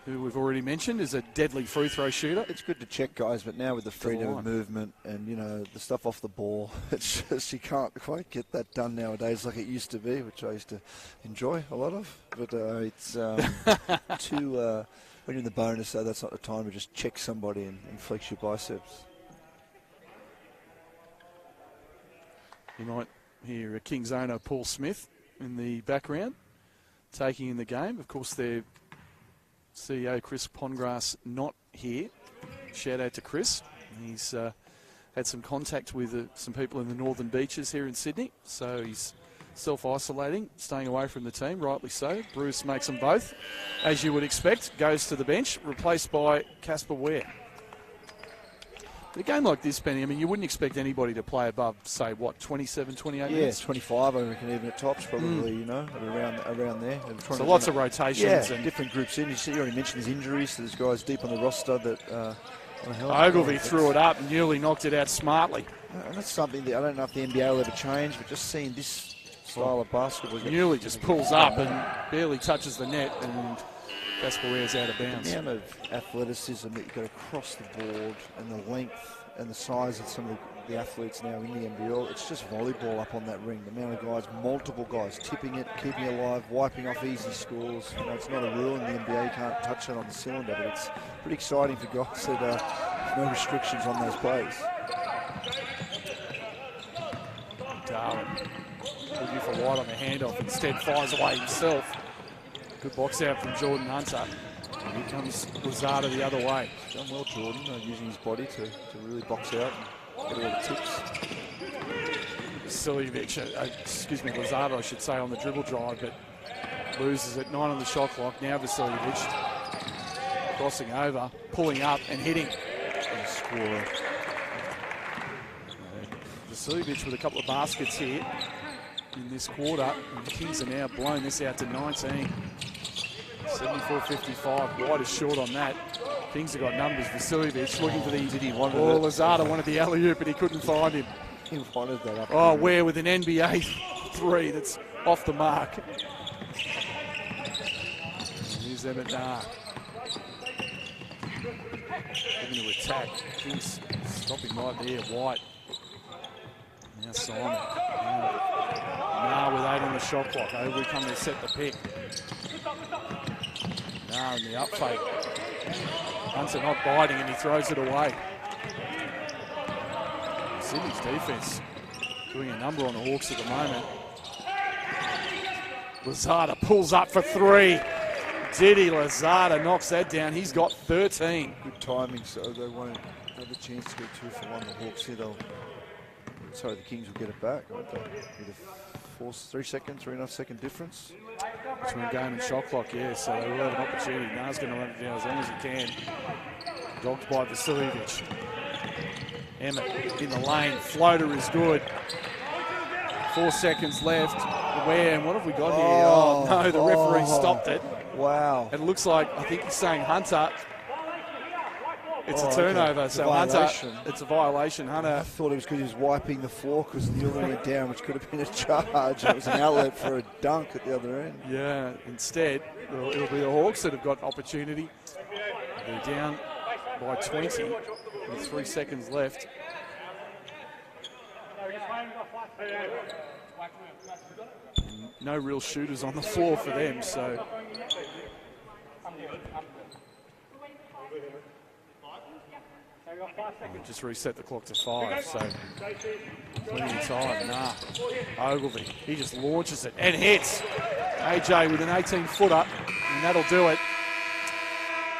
who we've already mentioned is a deadly free throw shooter. It's good to check, guys, but now with the freedom of movement and, you know, the stuff off the ball, it's just you can't quite get that done nowadays like it used to be, which I used to enjoy a lot of. But it's too, when you're in the bonus, so that's not the time to just check somebody and flex your biceps. You might hear a Kings owner, Paul Smith, in the background, taking in the game. Of course, their CEO, Chris Pongrass, not here. Shout out to Chris. He's had some contact with some people in the Northern Beaches here in Sydney, so he's self-isolating, staying away from the team, rightly so. Bruce makes them both, as you would expect, goes to the bench, replaced by Casper Ware. A game like this, Benny, I mean, you wouldn't expect anybody to play above, say, what, 27, 28 minutes? Yeah, 25, I reckon, even at tops, probably, you know, around there. So lots of rotations. Yeah, and different groups in. You already mentioned there's injuries, so there's guys deep on the roster that... Ogilvy threw it up and nearly knocked it out smartly. And that's something that I don't know if the NBL will ever change, but just seeing this style of basketball... Newley just pulls up and barely touches the net, and Casper Ware's out of bounds. The amount of athleticism that you've got across the board and the length and the size of some of the athletes now in the NBL, it's just volleyball up on that ring. The amount of guys, multiple guys, tipping it, keeping it alive, wiping off easy scores. You know, it's not a rule in the NBA, you can't touch it on the cylinder, but it's pretty exciting for guys that have no restrictions on those plays. Darwin looking for White on the handoff, instead fires away himself. Good box out from Jordan Hunter. And here comes Lazada the other way. He's done well, Jordan, using his body to really box out and get all the tips. Lazada, I should say, on the dribble drive, but loses it. 9 on the shot clock. Now Vasiljevic crossing over, pulling up and hitting. And score. Vasiljevic with a couple of baskets here in this quarter. And the Kings are now blown this out to 19. 74-55, wide is short on that. Kings have got numbers. Vasiljevic looking for the... Did he want Lazada wanted the alley-oop, but he couldn't find him. He wanted that up. Oh, Ware with an NBA 3 that's off the mark. Here's Emmett Nah. Looking to attack. Kings stopping right there. White. Now Simon. Nah with 8 on the shot clock. Over come to set the pick. Nah in the up fake. Hunter not biting and he throws it away. Sydney's defense doing a number on the Hawks at the moment. Lazada pulls up for 3. Didi Lazada knocks that down. He's got 13. Good timing, so they won't have a chance to get 2 for 1. The Hawks here, the Kings will get it back, won't they? With a 3.5 second difference. Between game and shot clock, yeah, so they will have an opportunity. Nah's going to run it down as long as he can. Dogged by Vasiljevic. Emmett in the lane. Floater is good. 4 seconds left. Where and what have we got here? Oh no, the referee stopped it. Wow. It looks like, I think he's saying Hunter. It's a turnover, okay. So Hunter, it's a violation. Hunter. I thought it was because he was wiping the floor because the other went down, which could have been a charge. It was an outlet for a dunk at the other end. Yeah, instead, it'll be the Hawks that have got opportunity. They're down by 20 with 3 seconds left. And no real shooters on the floor for them, so. We'll just reset the clock to 5, so plenty of time. Nah, Ogilvy, he just launches it and hits. AJ with an 18-footer, and that'll do it.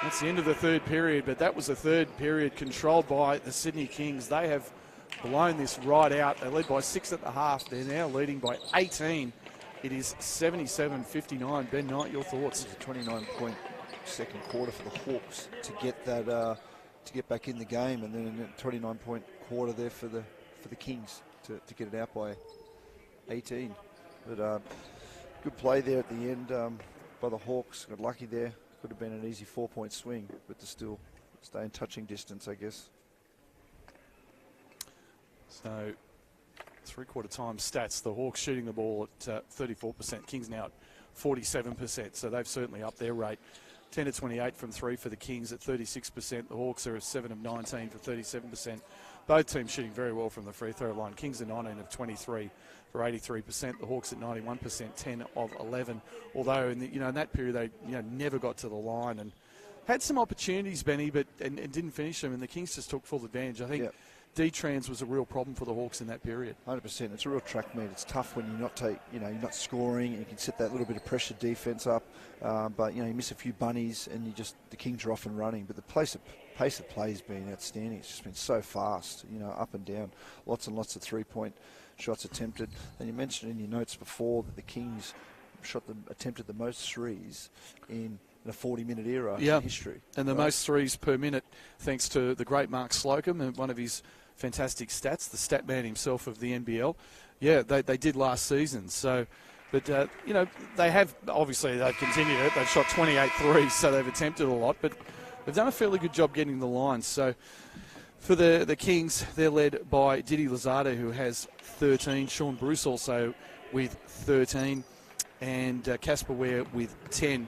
That's the end of the third period, but that was the third period controlled by the Sydney Kings. They have blown this right out. They led by 6 at the half. They're now leading by 18. It is 77-59. Ben Knight, your thoughts? It's a 29-point second quarter for the Hawks to get that to get back in the game, and then a 29-point quarter there for the Kings to get it out by 18. But good play there at the end by the Hawks. Got lucky there. Could have been an easy 4-point swing, but to still stay in touching distance, I guess. So, three-quarter time stats. The Hawks shooting the ball at 34%. Kings now at 47%, so they've certainly upped their rate. 10 to 28 from 3 for the Kings at 36%. The Hawks are at 7 of 19 for 37%. Both teams shooting very well from the free throw line. Kings are 19 of 23 for 83%. The Hawks at 91%, 10 of 11. Although in that period they never got to the line and had some opportunities, Benny, but and didn't finish them. And the Kings just took full advantage. I think. Yep. D-Trans was a real problem for the Hawks in that period. 100%. It's a real track meet. It's tough when you're not scoring and you can set that little bit of pressure defense up. But you miss a few bunnies and the Kings are off and running. But the pace of play has been outstanding. It's just been so fast, up and down. Lots and lots of three-point shots attempted. And you mentioned in your notes before that the Kings attempted the most threes in a 40-minute era in history. And the most threes per minute, thanks to the great Mark Slocum and one of his fantastic stats, the stat man himself of the NBL. Yeah, they did last season. So, but, they have, obviously, they've continued it. They've shot 28 threes, so they've attempted a lot, but they've done a fairly good job getting the line. So, for the Kings, they're led by Didi Lazada, who has 13. Sean Bruce also with 13. And Casper Ware with 10.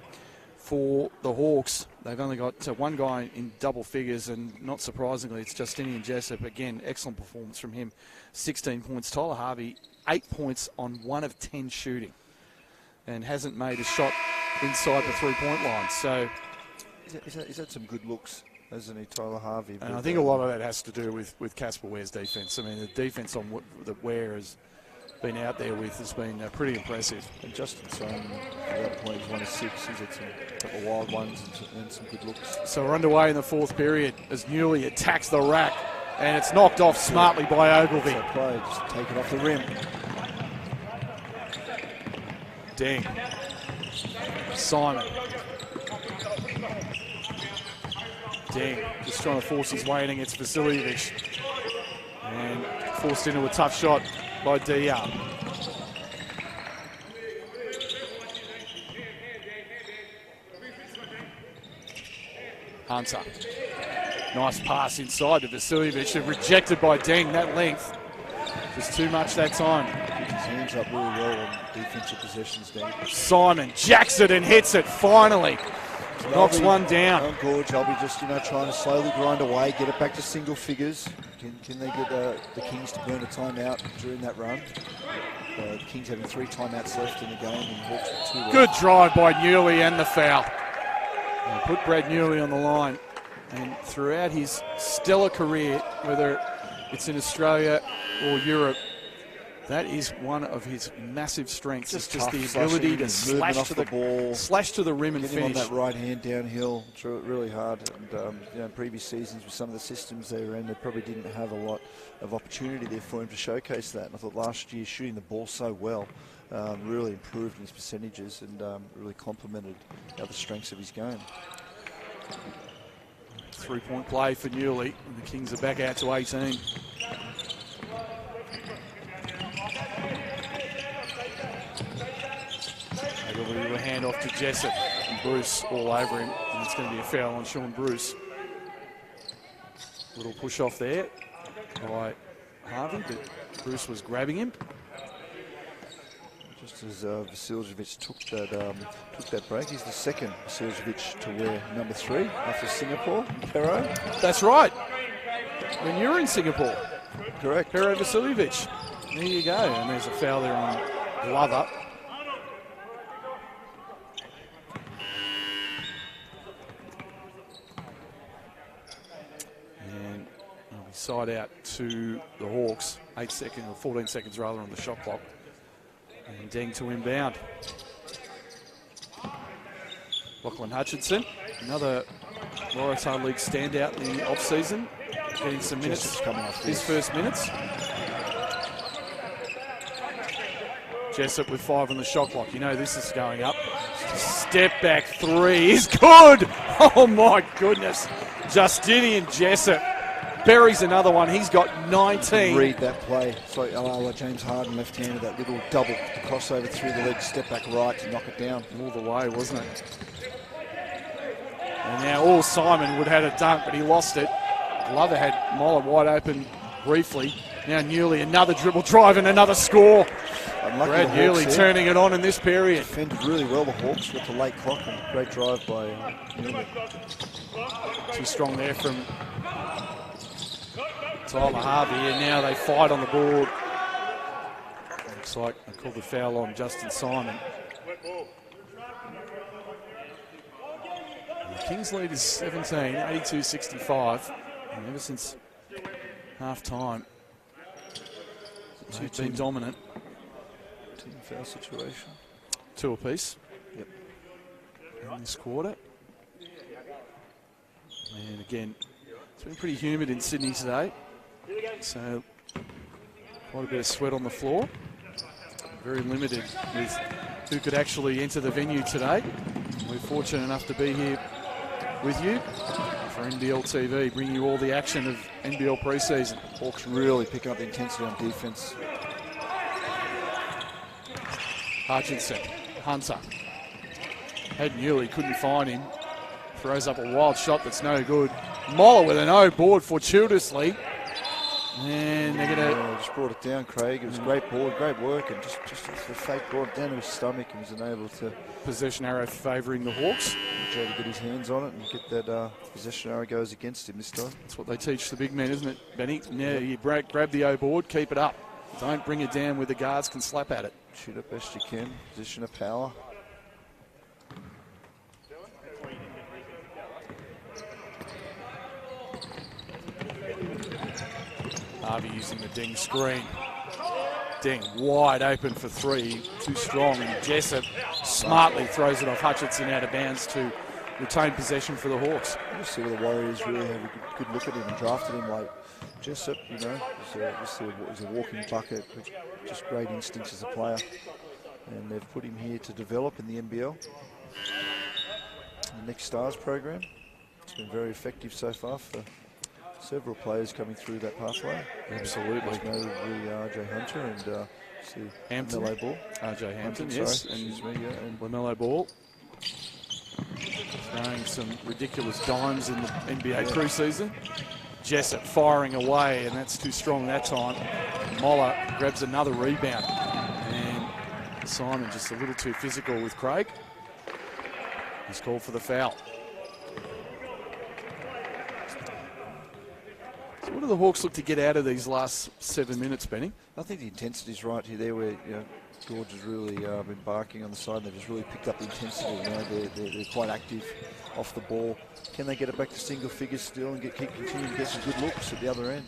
For the Hawks, they've only got one guy in double figures, and not surprisingly, it's Justinian Jessup. Again, excellent performance from him. 16 points. Tyler Harvey, 8 points on 1 of 10 shooting, and hasn't made a shot inside the three-point line. So, is that some good looks, hasn't he, Tyler Harvey? And I think a lot of that has to do with Casper Ware's defense. I mean, the defense on the Ware been out there with has been pretty impressive. And Justin's at that point, he's 1 of 6. He's had some couple of wild ones and some good looks. So we're underway in the fourth period as Newley attacks the rack, and it's knocked off smartly by Ogilvie. So play, just take it off the rim. Deng. Simon. Deng just trying to force his way in against Vasiljevic. And forced into a tough shot by Dia. Hunter. Nice pass inside to Vasiljevic. Rejected by Deng. That length. Just too much that time. Keeps his hands up really well on defensive possessions, Deng. Simon jacks it and hits it finally. Knocks one down. Gorge, I'll be just, trying to slowly grind away, get it back to single figures. Can they get the Kings to burn a timeout during that run? The Kings having 3 timeouts left in the game and Hawks with 2 Good drive by Newley and the foul. And put Brad Newley on the line. And throughout his stellar career, whether it's in Australia or Europe, that is one of his massive strengths. It's just the ability to slash to the ball, slash to the rim and finish. On that right hand downhill, drew it really hard. And in previous seasons with some of the systems they were in, they probably didn't have a lot of opportunity there for him to showcase that. And I thought last year shooting the ball so well really improved in his percentages and really complemented the other strengths of his game. 3-point play for Newley, and the Kings are back out to 18. Ogilvie with a hand off to Jessup, and Bruce all over him, and it's going to be a foul on Sean Bruce. Little push off there by Harvey, but Bruce was grabbing him. Just as Vasiljevic took that break, he's the second Vasiljevic to wear number 3 after Singapore. Pero. That's right. When you're in Singapore. Correct. Pero Vasiljevic. There you go. And there's a foul there on Glover. And it'll be side out to the Hawks. 8 seconds, or 14 seconds rather, on the shot clock. And Deng to inbound. Lachlan Hutchinson, another Waratah League standout in the off-season, getting some minutes, coming off his first minutes. Jessup with 5 on the shot clock. You know this is going up. Step back 3 is good. Oh my goodness. Justinian Jessup buries another one. He's got 19. Read that play. So James Harden left-handed, that little double, the crossover through the leg, step back right to knock it down. All the way, wasn't it? And now Simon would have had a dunk, but he lost it. Glover had Moller wide open briefly. Now Newley, another dribble drive and another score. Brad Newley turning it on in this period. Defended really well, the Hawks, with the late clock, and great drive by Newley. Too strong there from Tyler Harvey, and now they fight on the board. Looks like they called the foul on Justin Simon. The Kings lead is 17, 82-65. And ever since half-time, they've been dominant. Team foul situation. 2 apiece. Yep. In this quarter. And again, it's been pretty humid in Sydney today. So quite a bit of sweat on the floor. Very limited with who could actually enter the venue today. We're fortunate enough to be here with you for NBL TV, bringing you all the action of NBL preseason. Hawks really picking up the intensity on defense. Hutchinson, Hunter. Had Newley, couldn't find him. Throws up a wild shot that's no good. Moller with an O board fortuitously. And they're going to... just brought it down, Craig. It was a great board, great work, and just the fake brought it down to his stomach and was unable to... Possession arrow favouring the Hawks. Try to get his hands on it and get that possession arrow goes against him this time. That's what they teach the big men, isn't it, Benny? Now you grab the O board, keep it up. Don't bring it down where the guards can slap at it. Shoot it best you can. Position of power. Harvey using the Deng screen. Deng wide open for three, too strong. And Jessup smartly throws it off Hutchinson out of bounds to retain possession for the Hawks. You see the Warriors really have a good look at him and drafted him like Jessup, you know, he's a walking bucket, but just great instincts as a player. And they've put him here to develop in the NBL. The Next Stars program. It's been very effective so far for several players coming through that pathway. Absolutely. There's RJ Hunter and see Hampton. LaMelo Ball. RJ Hampton, Sorry, yes. excuse me, yeah, and LaMelo Ball. Throwing some ridiculous dimes in the NBA preseason. Jessup firing away, and that's too strong that time. Moller grabs another rebound. And Simon just a little too physical with Craig. He's called for the foul. So what do the Hawks look to get out of these last 7 minutes, Benny? I think the intensity's right here there where, you know, George has really been barking on the side. They've just really picked up the intensity. You know, they're quite active off the ball. Can they get it back to single figures still and continue to get some good looks at the other end?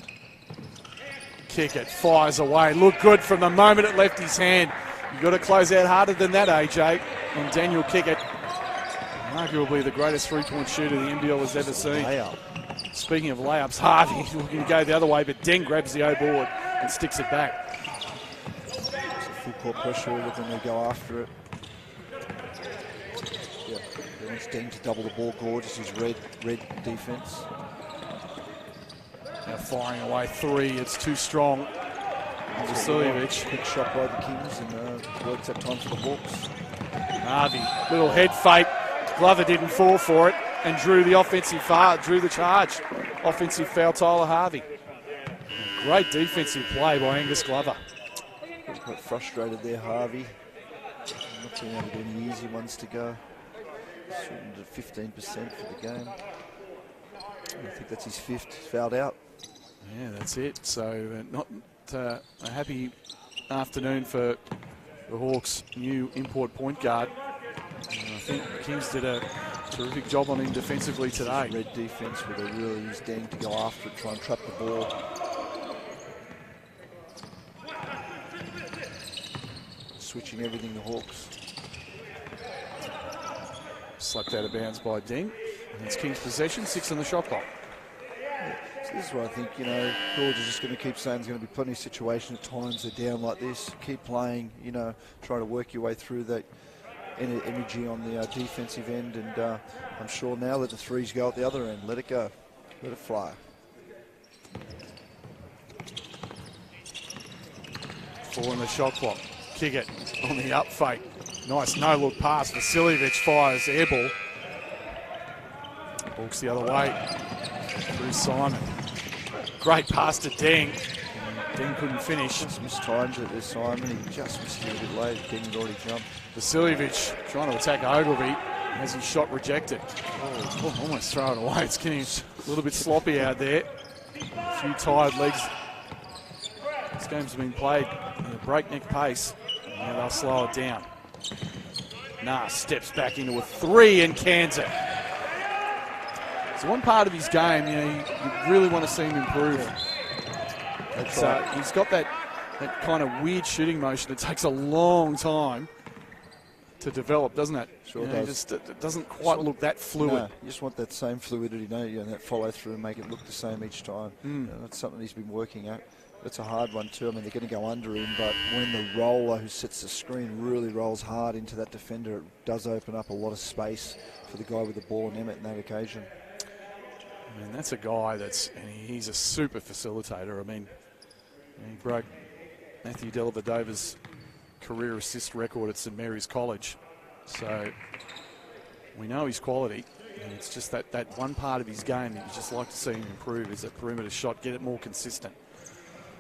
Kick it, fires away. Looked good from the moment it left his hand. You've got to close out harder than that, AJ. And Daniel Kickett, arguably the greatest three-point shooter the NBL has ever seen. Layup. Speaking of layups, Harvey looking to go the other way, but Deng grabs the O board and sticks it back. Full court pressure, looking to go after it. Yeah, he wants Deng to double the ball. Gorgeous, his red defense. Now firing away three, it's too strong. Vasiljevic. Quick shot by the Kings and works that time for the Hawks. Harvey, little head fake. Glover didn't fall for it and drew the charge. Offensive foul, Tyler Harvey. Great defensive play by Angus Glover. Quite frustrated there, Harvey. Not being able to get any easy ones to go. Shooting to 15% for the game. I think that's his fifth. He's fouled out. Yeah, that's it. So not a happy afternoon for the Hawks' new import point guard. And I think the Kings did a terrific job on him defensively today. Red defense where they really use Deng to go after it, try and trap the ball. Switching everything to Hawks. Slapped out of bounds by Deng. And it's Kings' possession, 6 on the shot clock. So this is what I think, you know, George is just going to keep saying there's going to be plenty of situations at times they're down like this. Keep playing, you know, try to work your way through that energy on the defensive end, and I'm sure now let the threes go at the other end. Let it go. Let it fly. Four on the shot clock. Kick it on the up fake. Nice no-look pass. Vasiljevic fires air ball. Hawks the other way. Through Simon. Great pass to Deng. Deng couldn't finish. Just mistimed it as Simon. He just missed it a bit late. Deng had already jumped. Vasiljevic trying to attack Ogilvy. Has his shot rejected. Oh, almost throw it away. It's getting a little bit sloppy out there. A few tired legs. This game's been played at a breakneck pace. Now they'll slow it down. Nas steps back into a three and cans it. So one part of his game, you know, you really want to see him improve. That's right. He's got that kind of weird shooting motion. It takes a long time to develop, doesn't it? Sure does. It doesn't quite look that fluid. No, you just want that same fluidity, and that follow through and make it look the same each time. You know, that's something he's been working at. That's a hard one too. I mean, they're going to go under him, but when the roller who sets the screen really rolls hard into that defender, it does open up a lot of space for the guy with the ball and Emmett in that occasion. I mean, that's a guy he's a super facilitator. I mean, he broke Matthew Dellavedova's career assist record at St Mary's College. So we know his quality. And it's just that one part of his game that you just like to see him improve is that perimeter shot, get it more consistent.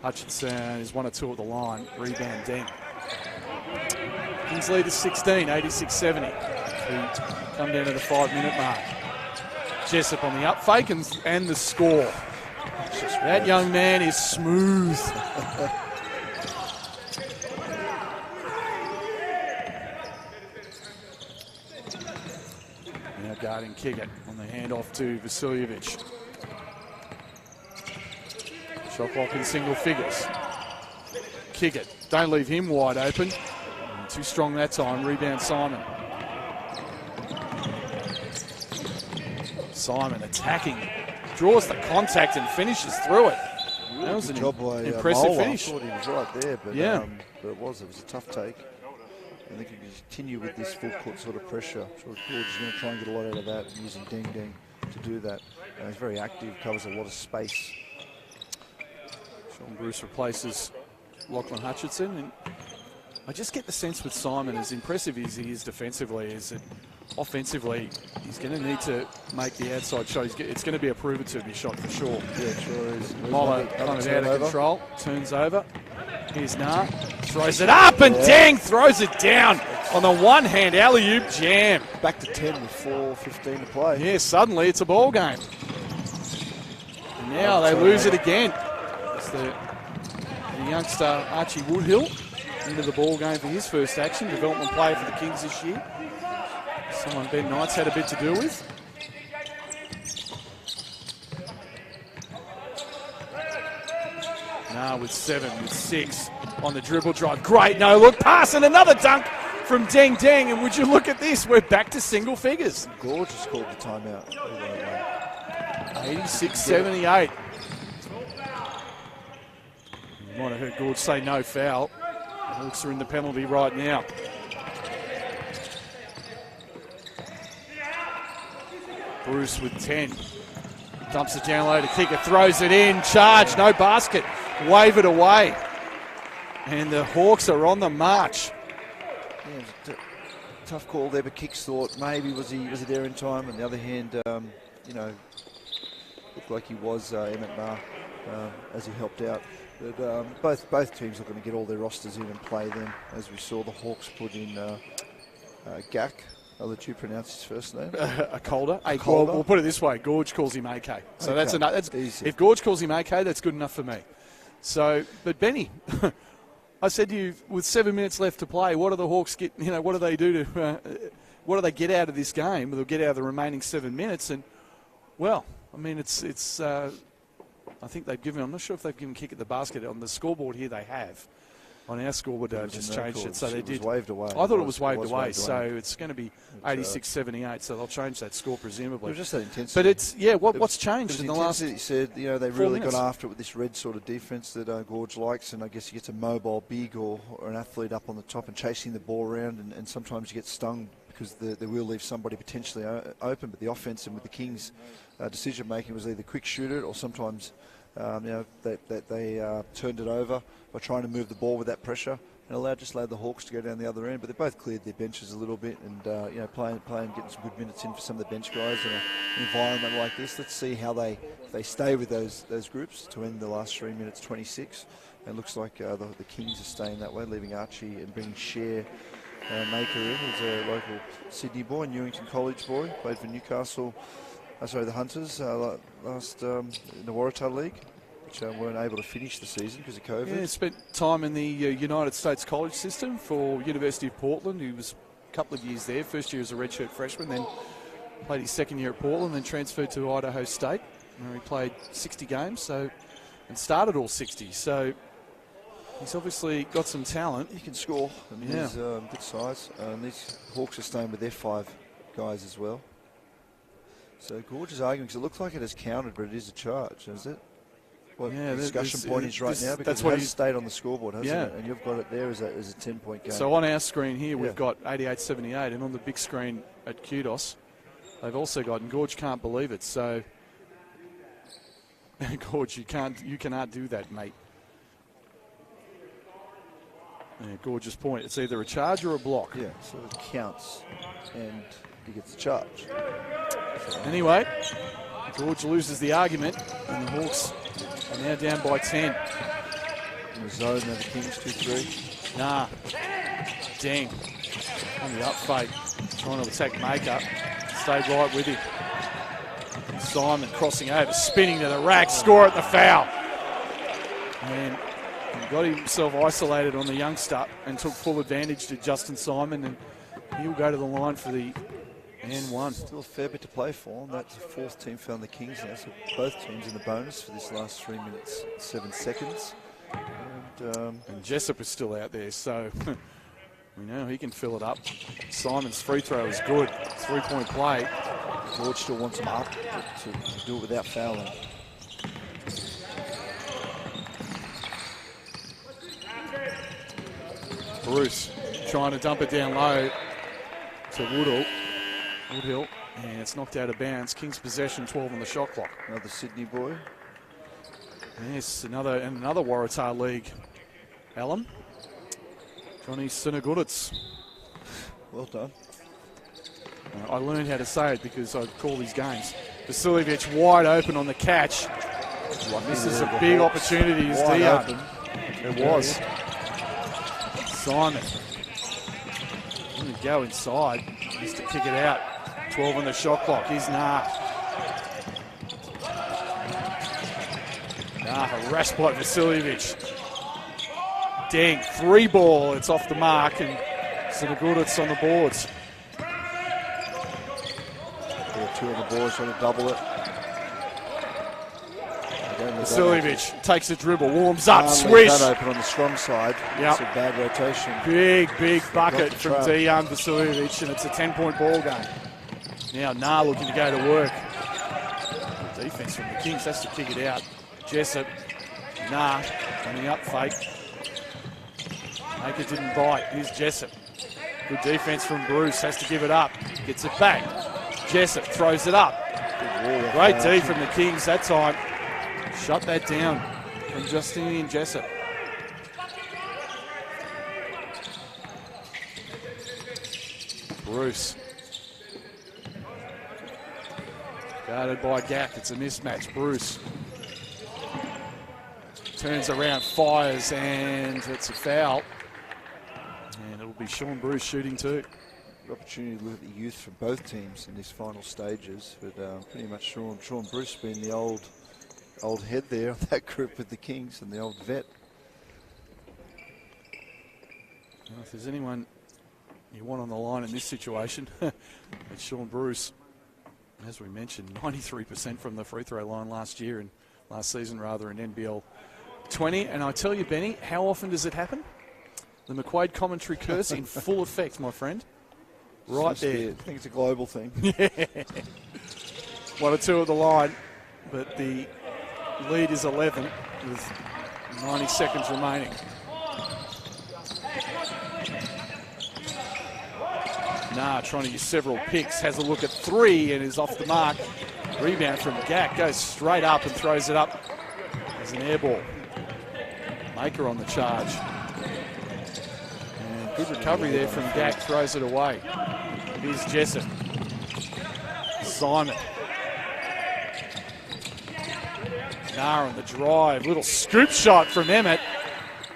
Hutchinson is 1 or 2 at the line. Rebound Deng. Kings lead is 16, 86-70. We come down to the 5-minute mark. Jessup on the up fake and the score. That young man is smooth. Now guarding Kickett on the handoff to Vasiljevic. Shot clock in single figures. Kickett Don't leave him wide open. Too strong that time. Rebound Simon. Simon attacking. Draws the contact and finishes through it. That was an impressive finish. I thought he was right there, but, yeah. But it was a tough take. I think he can continue with this full court sort of pressure. I'm sure George is going to try and get a lot out of that, using Deng Deng to do that. He's very active, covers a lot of space. Sean Bruce replaces Lachlan Hutchinson, and I just get the sense with Simon, as impressive as he is defensively, is that offensively he's going to need to make the outside shot. It's going to be a prove it to be shot for sure. Yeah, sure is. Moller kind of out of control, turns over. Here's Nah, throws it up, and Deng throws it down on the one-hand alley-oop jam. Back to 10 with 4:15 to play. Yeah, suddenly it's a ball game. And now they lose it again. It's the youngster Archie Woodhill into the ball game for his first action. Development player for the Kings this year. Someone Ben Knight's had a bit to do with. Nah with 7, with 6 on the dribble drive. Great no-look pass and another dunk from Deng Deng. And would you look at this? We're back to single figures. Gorge has called the timeout. 86-78. You might have heard Gorge say no foul. The Hawks are in the penalty right now. Bruce with 10. Dumps it down low to kick it, throws it in, charge, no basket. Wave it away. And the Hawks are on the march. Yeah, it was a tough call there, but Kicks thought maybe was he there in time. On the other hand, you know, looked like he was Emmett Nah as he helped out. But both teams are going to get all their rosters in and play them. As we saw, the Hawks put in Gak. I'll let you pronounce his first name. Calder. Calder. We'll put it this way: Gorge calls him AK. So okay. that's enough. That's easy. If Gorge calls him AK, that's good enough for me. So, but Benny, I said to you, with 7 minutes left to play, what do the Hawks get? You know, what do they do to? What do they get out of this game? They'll get out of the remaining 7 minutes, and well, I mean, it's. I think they've given. I'm not sure if they've given kick at the basket on the scoreboard here. They have. On our scoreboard, just changed it, so they did. It was waved away. I thought it was waved away, so it's going to be 86-78. So they'll change that score presumably. It was just that intensity. But it's what's changed in the last? He said, you know, they really got after it with this red sort of defense that Gorge likes, and I guess he gets a mobile big or an athlete up on the top and chasing the ball around, and sometimes you get stung because they will leave somebody potentially open. But the offense and with the Kings' decision making was either quick shoot it or sometimes. You know, they turned it over by trying to move the ball with that pressure and allowed the Hawks to go down the other end. But they both cleared their benches a little bit and, you know, playing, getting some good minutes in for some of the bench guys in an environment like this. Let's see how they stay with those groups to end the last 3 minutes 26. And it looks like the Kings are staying that way, leaving Archie and bringing Cher Maker in, who's a local Sydney boy, Newington College boy, played for Newcastle. The Hunters last in the Waratah League, which weren't able to finish the season because of COVID. Yeah, spent time in the United States college system for University of Portland. He was a couple of years there. First year as a redshirt freshman, then played his second year at Portland, then transferred to Idaho State, where he played 60 games and started all 60. So he's obviously got some talent. He can score, and he's good size. These Hawks are staying with their 5 guys as well. So Gorge is arguing because it looks like it has counted, but it is a charge, is it? Well, the discussion point is right now because it has stayed on the scoreboard, hasn't it? And you've got it there as a 10-point game. So on our screen here, we've got 88-78, and on the big screen at Kudos, they've also got, and Gorge can't believe it. So, Gorge, you cannot do that, mate. Yeah, Gorge's point. It's either a charge or a block. Yeah, so it counts, and he gets the charge. Anyway, Gorge loses the argument, and the Hawks are now down by 10. In the zone, now the Kings 2-3. Nah. Deng. On the up fake. Trying to attack Maker. Stayed right with him. Simon crossing over, spinning to the rack, score at the foul. And he got himself isolated on the youngster and took full advantage to Justin Simon, and he'll go to the line for the and 1. Still a fair bit to play for. That's the 4th team found the Kings now, so both teams in the bonus for this last 3 minutes, 7 seconds. And Jessup is still out there, so we know he can fill it up. Simon's free throw is good. 3-point play. George still wants him up to do it without fouling. Bruce trying to dump it down low to Woodhill, and it's knocked out of bounds. Kings possession, 12 on the shot clock. Another Sydney boy. Yes, another Waratah League alum, Johnny Sinagudits. Well done. I learned how to say it because I call these games. Vasiljevic wide open on the catch. This is a big opportunity. Is Dion. It was. Simon. Going to go inside. Just to kick it out. 12 on the shot clock. Here's Nah. Nah harassed by Vasiljevic. Dang, 3 ball. It's off the mark and Sinagudits on the boards. Yeah, 2 on the boards trying to double it. Vasiljevic takes a dribble, warms up, swish. Open on the strong side. Yep. It's a bad rotation. Big bucket from Dejan Vasiljevic, and it's a 10-point ball game. Now Nah looking to go to work. Good defense from the Kings, has to kick it out. Jessup, Nah on the up fake. Maker didn't bite. Here's Jessup. Good defense from Bruce, has to give it up. Gets it back. Jessup throws it up. Great D from the Kings that time. Shut that down from Justinian Jessup. Bruce. Guarded by Gack. It's a mismatch. Bruce turns around, fires, and it's a foul. And it'll be Sean Bruce shooting too. Good opportunity to look at the youth from both teams in these final stages, but pretty much Sean Bruce being the old head there of that group with the Kings and the old vet. Well, if there's anyone you want on the line in this situation, it's Sean Bruce. As we mentioned, 93% from the free throw line last season in NBL 20. And I tell you, Benny, how often does it happen? The McQuaid commentary curse in full effect, my friend. Right there. I think it's a global thing. Yeah. 1 or 2 at the line, but the lead is 11 with 90 seconds remaining. Nah trying to use several picks, has a look at 3 and is off the mark. Rebound from Gack, goes straight up and throws it up as an air ball. Maker on the charge. And good recovery there from Gack, throws it away. Here's Jessup. Simon. Nah on the drive, little scoop shot from Emmett.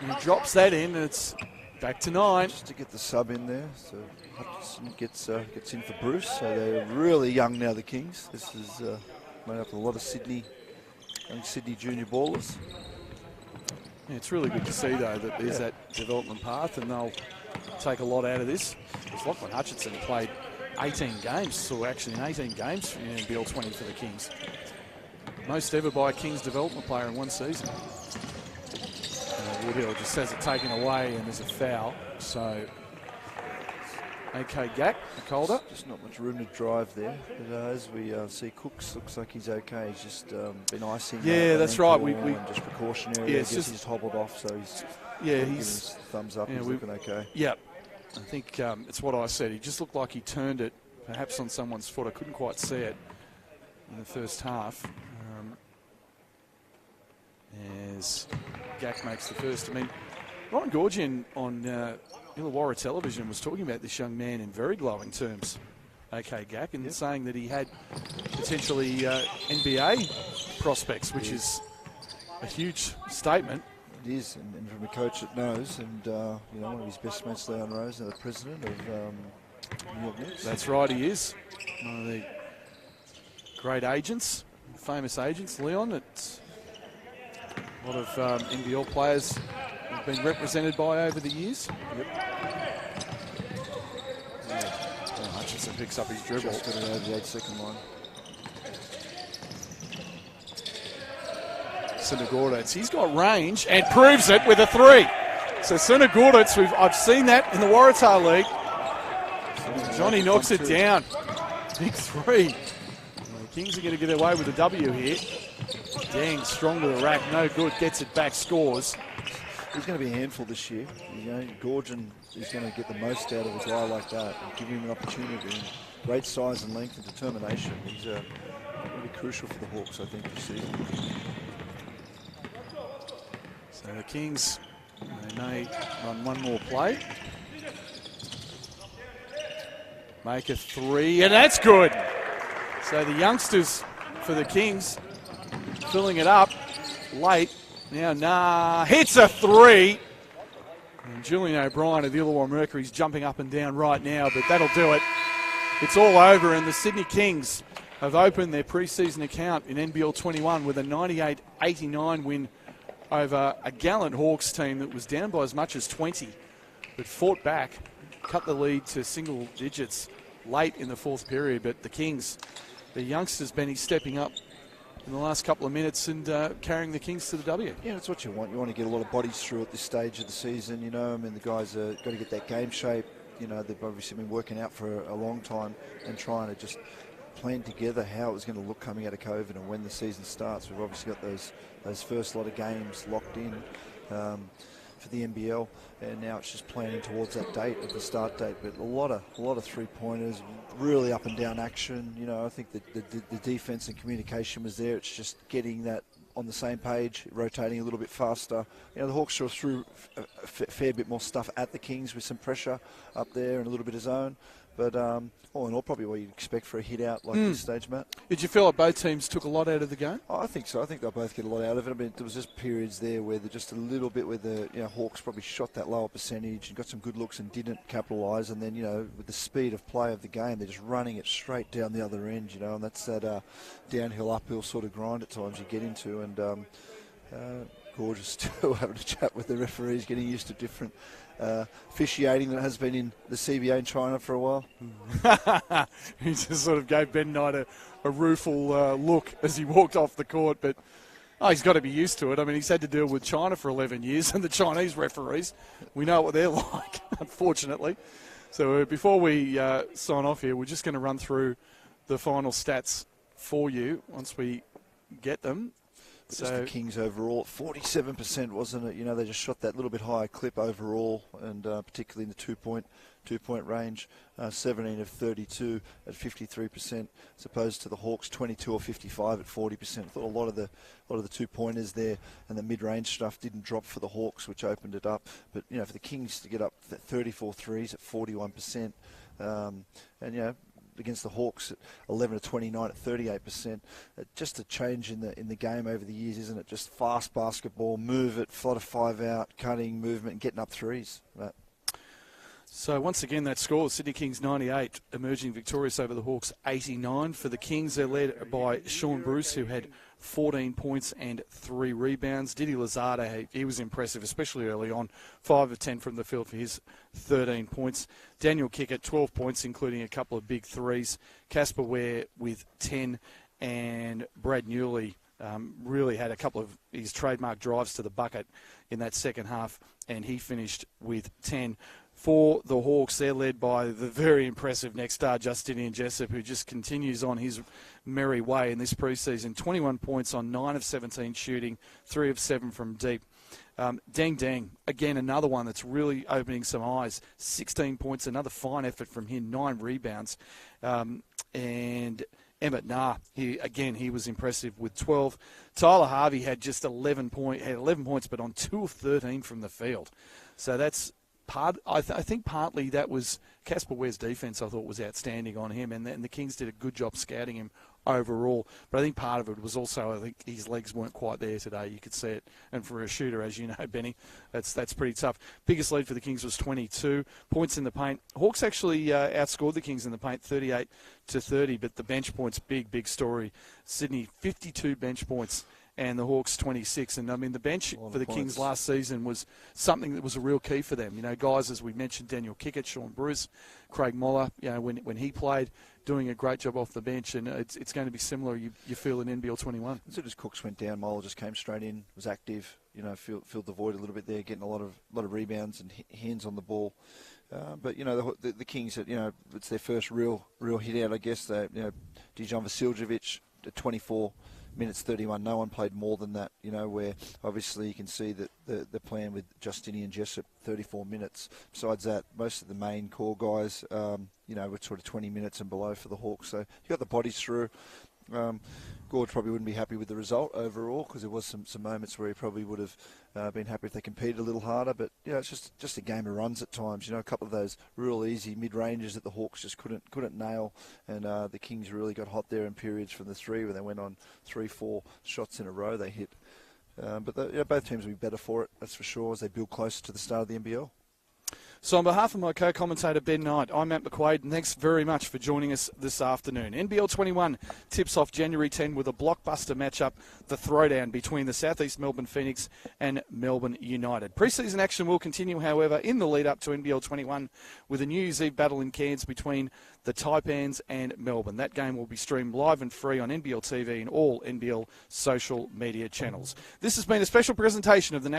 And he drops that in and it's back to 9. Just to get the sub in there, so Hutchinson gets in for Bruce. So they're really young now, the Kings. This is made up of a lot of young Sydney junior ballers. Yeah, it's really good to see, though, that there's that development path and they'll take a lot out of this. Because Lachlan Hutchinson played 18 games, so actually in 18 games in NBL 20 for the Kings. Most ever by a Kings development player in one season. Woodhill just has it taken away and there's a foul. So, AK Gack, Calder. Just not much room to drive there. But as we see, Cooks looks like he's okay. He's just been icing. Yeah, that's right. We just precautionary. Yeah, I guess he's just hobbled off, so he's he's thumbs up. He's looking okay. Yeah, I think it's what I said. He just looked like he turned it, perhaps on someone's foot. I couldn't quite see it in the first half. As Gack makes the first. I mean, Ryan Gorgian on Illawarra television was talking about this young man in very glowing terms, AK Gack, and saying that he had potentially NBA prospects, which is a huge statement. It is, and from a coach that knows, and one of his best mates, Leon Rose, the president of New York Knicks. That's right, he is one of the great agents, famous agents, Leon. It's a lot of NBL players have been represented by over the years. Yep. Hutchinson picks up his dribble. Just got it over the 8-second line. Sinagorditz. He's got range and proves it with a 3. So Sinagorditz, I've seen that in the Waratah League. Johnny knocks it down. Big 3. The Kings are going to get away with a W here. Dang, strong to the rack, no good. Gets it back, scores. He's going to be a handful this year. Gorgon is going to get the most out of a guy like that and give him an opportunity. And great size and length and determination. He's going to be crucial for the Hawks, I think, this season. So the Kings, they may run one more play. Make a 3, and that's good. So the youngsters for the Kings filling it up late. Now, hits a 3. And Julian O'Brien of the Illawarra Mercury's jumping up and down right now, but that'll do it. It's all over, and the Sydney Kings have opened their pre-season account in NBL 21 with a 98-89 win over a gallant Hawks team that was down by as much as 20, but fought back, cut the lead to single digits late in the fourth period. But the Kings, the youngsters, Benny, stepping up in the last couple of minutes and carrying the Kings to the W. Yeah, that's what you want. You want to get a lot of bodies through at this stage of the season, you know. I mean, the guys got to get that game shape. You know, they've obviously been working out for a long time and trying to just plan together how it was going to look coming out of COVID and when the season starts. We've obviously got those first lot of games locked in for the NBL, and now it's just planning towards that date at the start date. But a lot of three-pointers, really up and down action. You know, I think that the defense and communication was there. It's just getting that on the same page, rotating a little bit faster. You know, the Hawks threw a fair bit more stuff at the Kings with some pressure up there and a little bit of zone. But all in all, probably what you'd expect for a hit out like this stage, Matt. Did you feel like both teams took a lot out of the game? Oh, I think so. I think they'll both get a lot out of it. I mean, there was just periods there where they're just a little bit where the Hawks probably shot that lower percentage and got some good looks and didn't capitalise. And then, with the speed of play of the game, they're just running it straight down the other end, and that's that downhill, uphill sort of grind at times you get into. And Gorgeous still having a chat with the referees, getting used to different officiating that has been in the CBA in China for a while. He just sort of gave Ben Knight a rueful look as he walked off the court, but he's got to be used to it. I mean, he's had to deal with China for 11 years, and the Chinese referees, we know what they're like, unfortunately. So before we sign off here, we're just going to run through the final stats for you once we get them. Just the Kings overall, 47%, wasn't it? They just shot that little bit higher clip overall, and particularly in the two-point range, 17 of 32 at 53%, as opposed to the Hawks 22 or 55 at 40%. I thought a lot of the two-pointers there and the mid-range stuff didn't drop for the Hawks, which opened it up. But for the Kings to get up 34 threes at 41%, and against the Hawks at 11 to 29 at 38%. Just a change in the game over the years, isn't it? Just fast basketball, move it, flutter 5 out, cutting, movement, and getting up threes. Right. So once again, that score, Sydney Kings 98, emerging victorious over the Hawks 89. For the Kings, they're led by Sean Bruce, who had 14 points and 3 rebounds. Didi Lazada, he was impressive, especially early on. 5 of 10 from the field for his 13 points. Daniel Kickett, 12 points, including a couple of big threes. Casper Ware with 10, and Brad Newley really had a couple of his trademark drives to the bucket in that second half, and he finished with 10. For the Hawks, they're led by the very impressive next star, Justinian Jessup, who just continues on his merry way in this preseason. 21 points on 9 of 17 shooting, 3 of 7 from deep. Deng Deng, again, another one that's really opening some eyes. 16 points, another fine effort from him, 9 rebounds. And Emmett Nah, he was impressive with 12. Tyler Harvey had just 11 points, but on 2 of 13 from the field. So that's I think partly that was Casper Ware's defense. I thought was outstanding on him, and the Kings did a good job scouting him overall. But I think part of it was also, I think his legs weren't quite there today. You could see it, and for a shooter, as you know, Benny, that's pretty tough. Biggest lead for the Kings was 22 points in the paint. Hawks actually outscored the Kings in the paint 38 to 30, but the bench points, big story. Sydney 52 bench points, and the Hawks 26. And, I mean, the bench for the Kings last season was something that was a real key for them. Guys, as we mentioned, Daniel Kickett, Sean Bruce, Craig Moller, when he played, doing a great job off the bench, and it's going to be similar, you feel, in NBL 21. As soon as Cooks went down, Mola just came straight in, was active, filled the void a little bit there, getting a lot of rebounds and hands on the ball. But the Kings, it's their first real hit out, I guess. Dijon Vasiljevic, 24 minutes 31. No one played more than that. Where obviously you can see that the plan with Justinian Jessup, 34 minutes. Besides that, most of the main core guys, were sort of 20 minutes and below for the Hawks. So you got the bodies through. Gord probably wouldn't be happy with the result overall, because there was some moments where he probably would have been happy if they competed a little harder. But it's just a game of runs at times. A couple of those real easy mid-ranges that the Hawks just couldn't nail, and the Kings really got hot there in periods from the three, where they went on 3-4 shots in a row they hit. But both teams will be better for it, that's for sure, as they build closer to the start of the NBL. So on behalf of my co-commentator Ben Knight, I'm Matt McQuaid, and thanks very much for joining us this afternoon. NBL 21 tips off January 10 with a blockbuster matchup, the throwdown between the South East Melbourne Phoenix and Melbourne United. Pre-season action will continue, however, in the lead-up to NBL 21 with a New Year's Eve battle in Cairns between the Taipans and Melbourne. That game will be streamed live and free on NBL TV and all NBL social media channels. This has been a special presentation of the National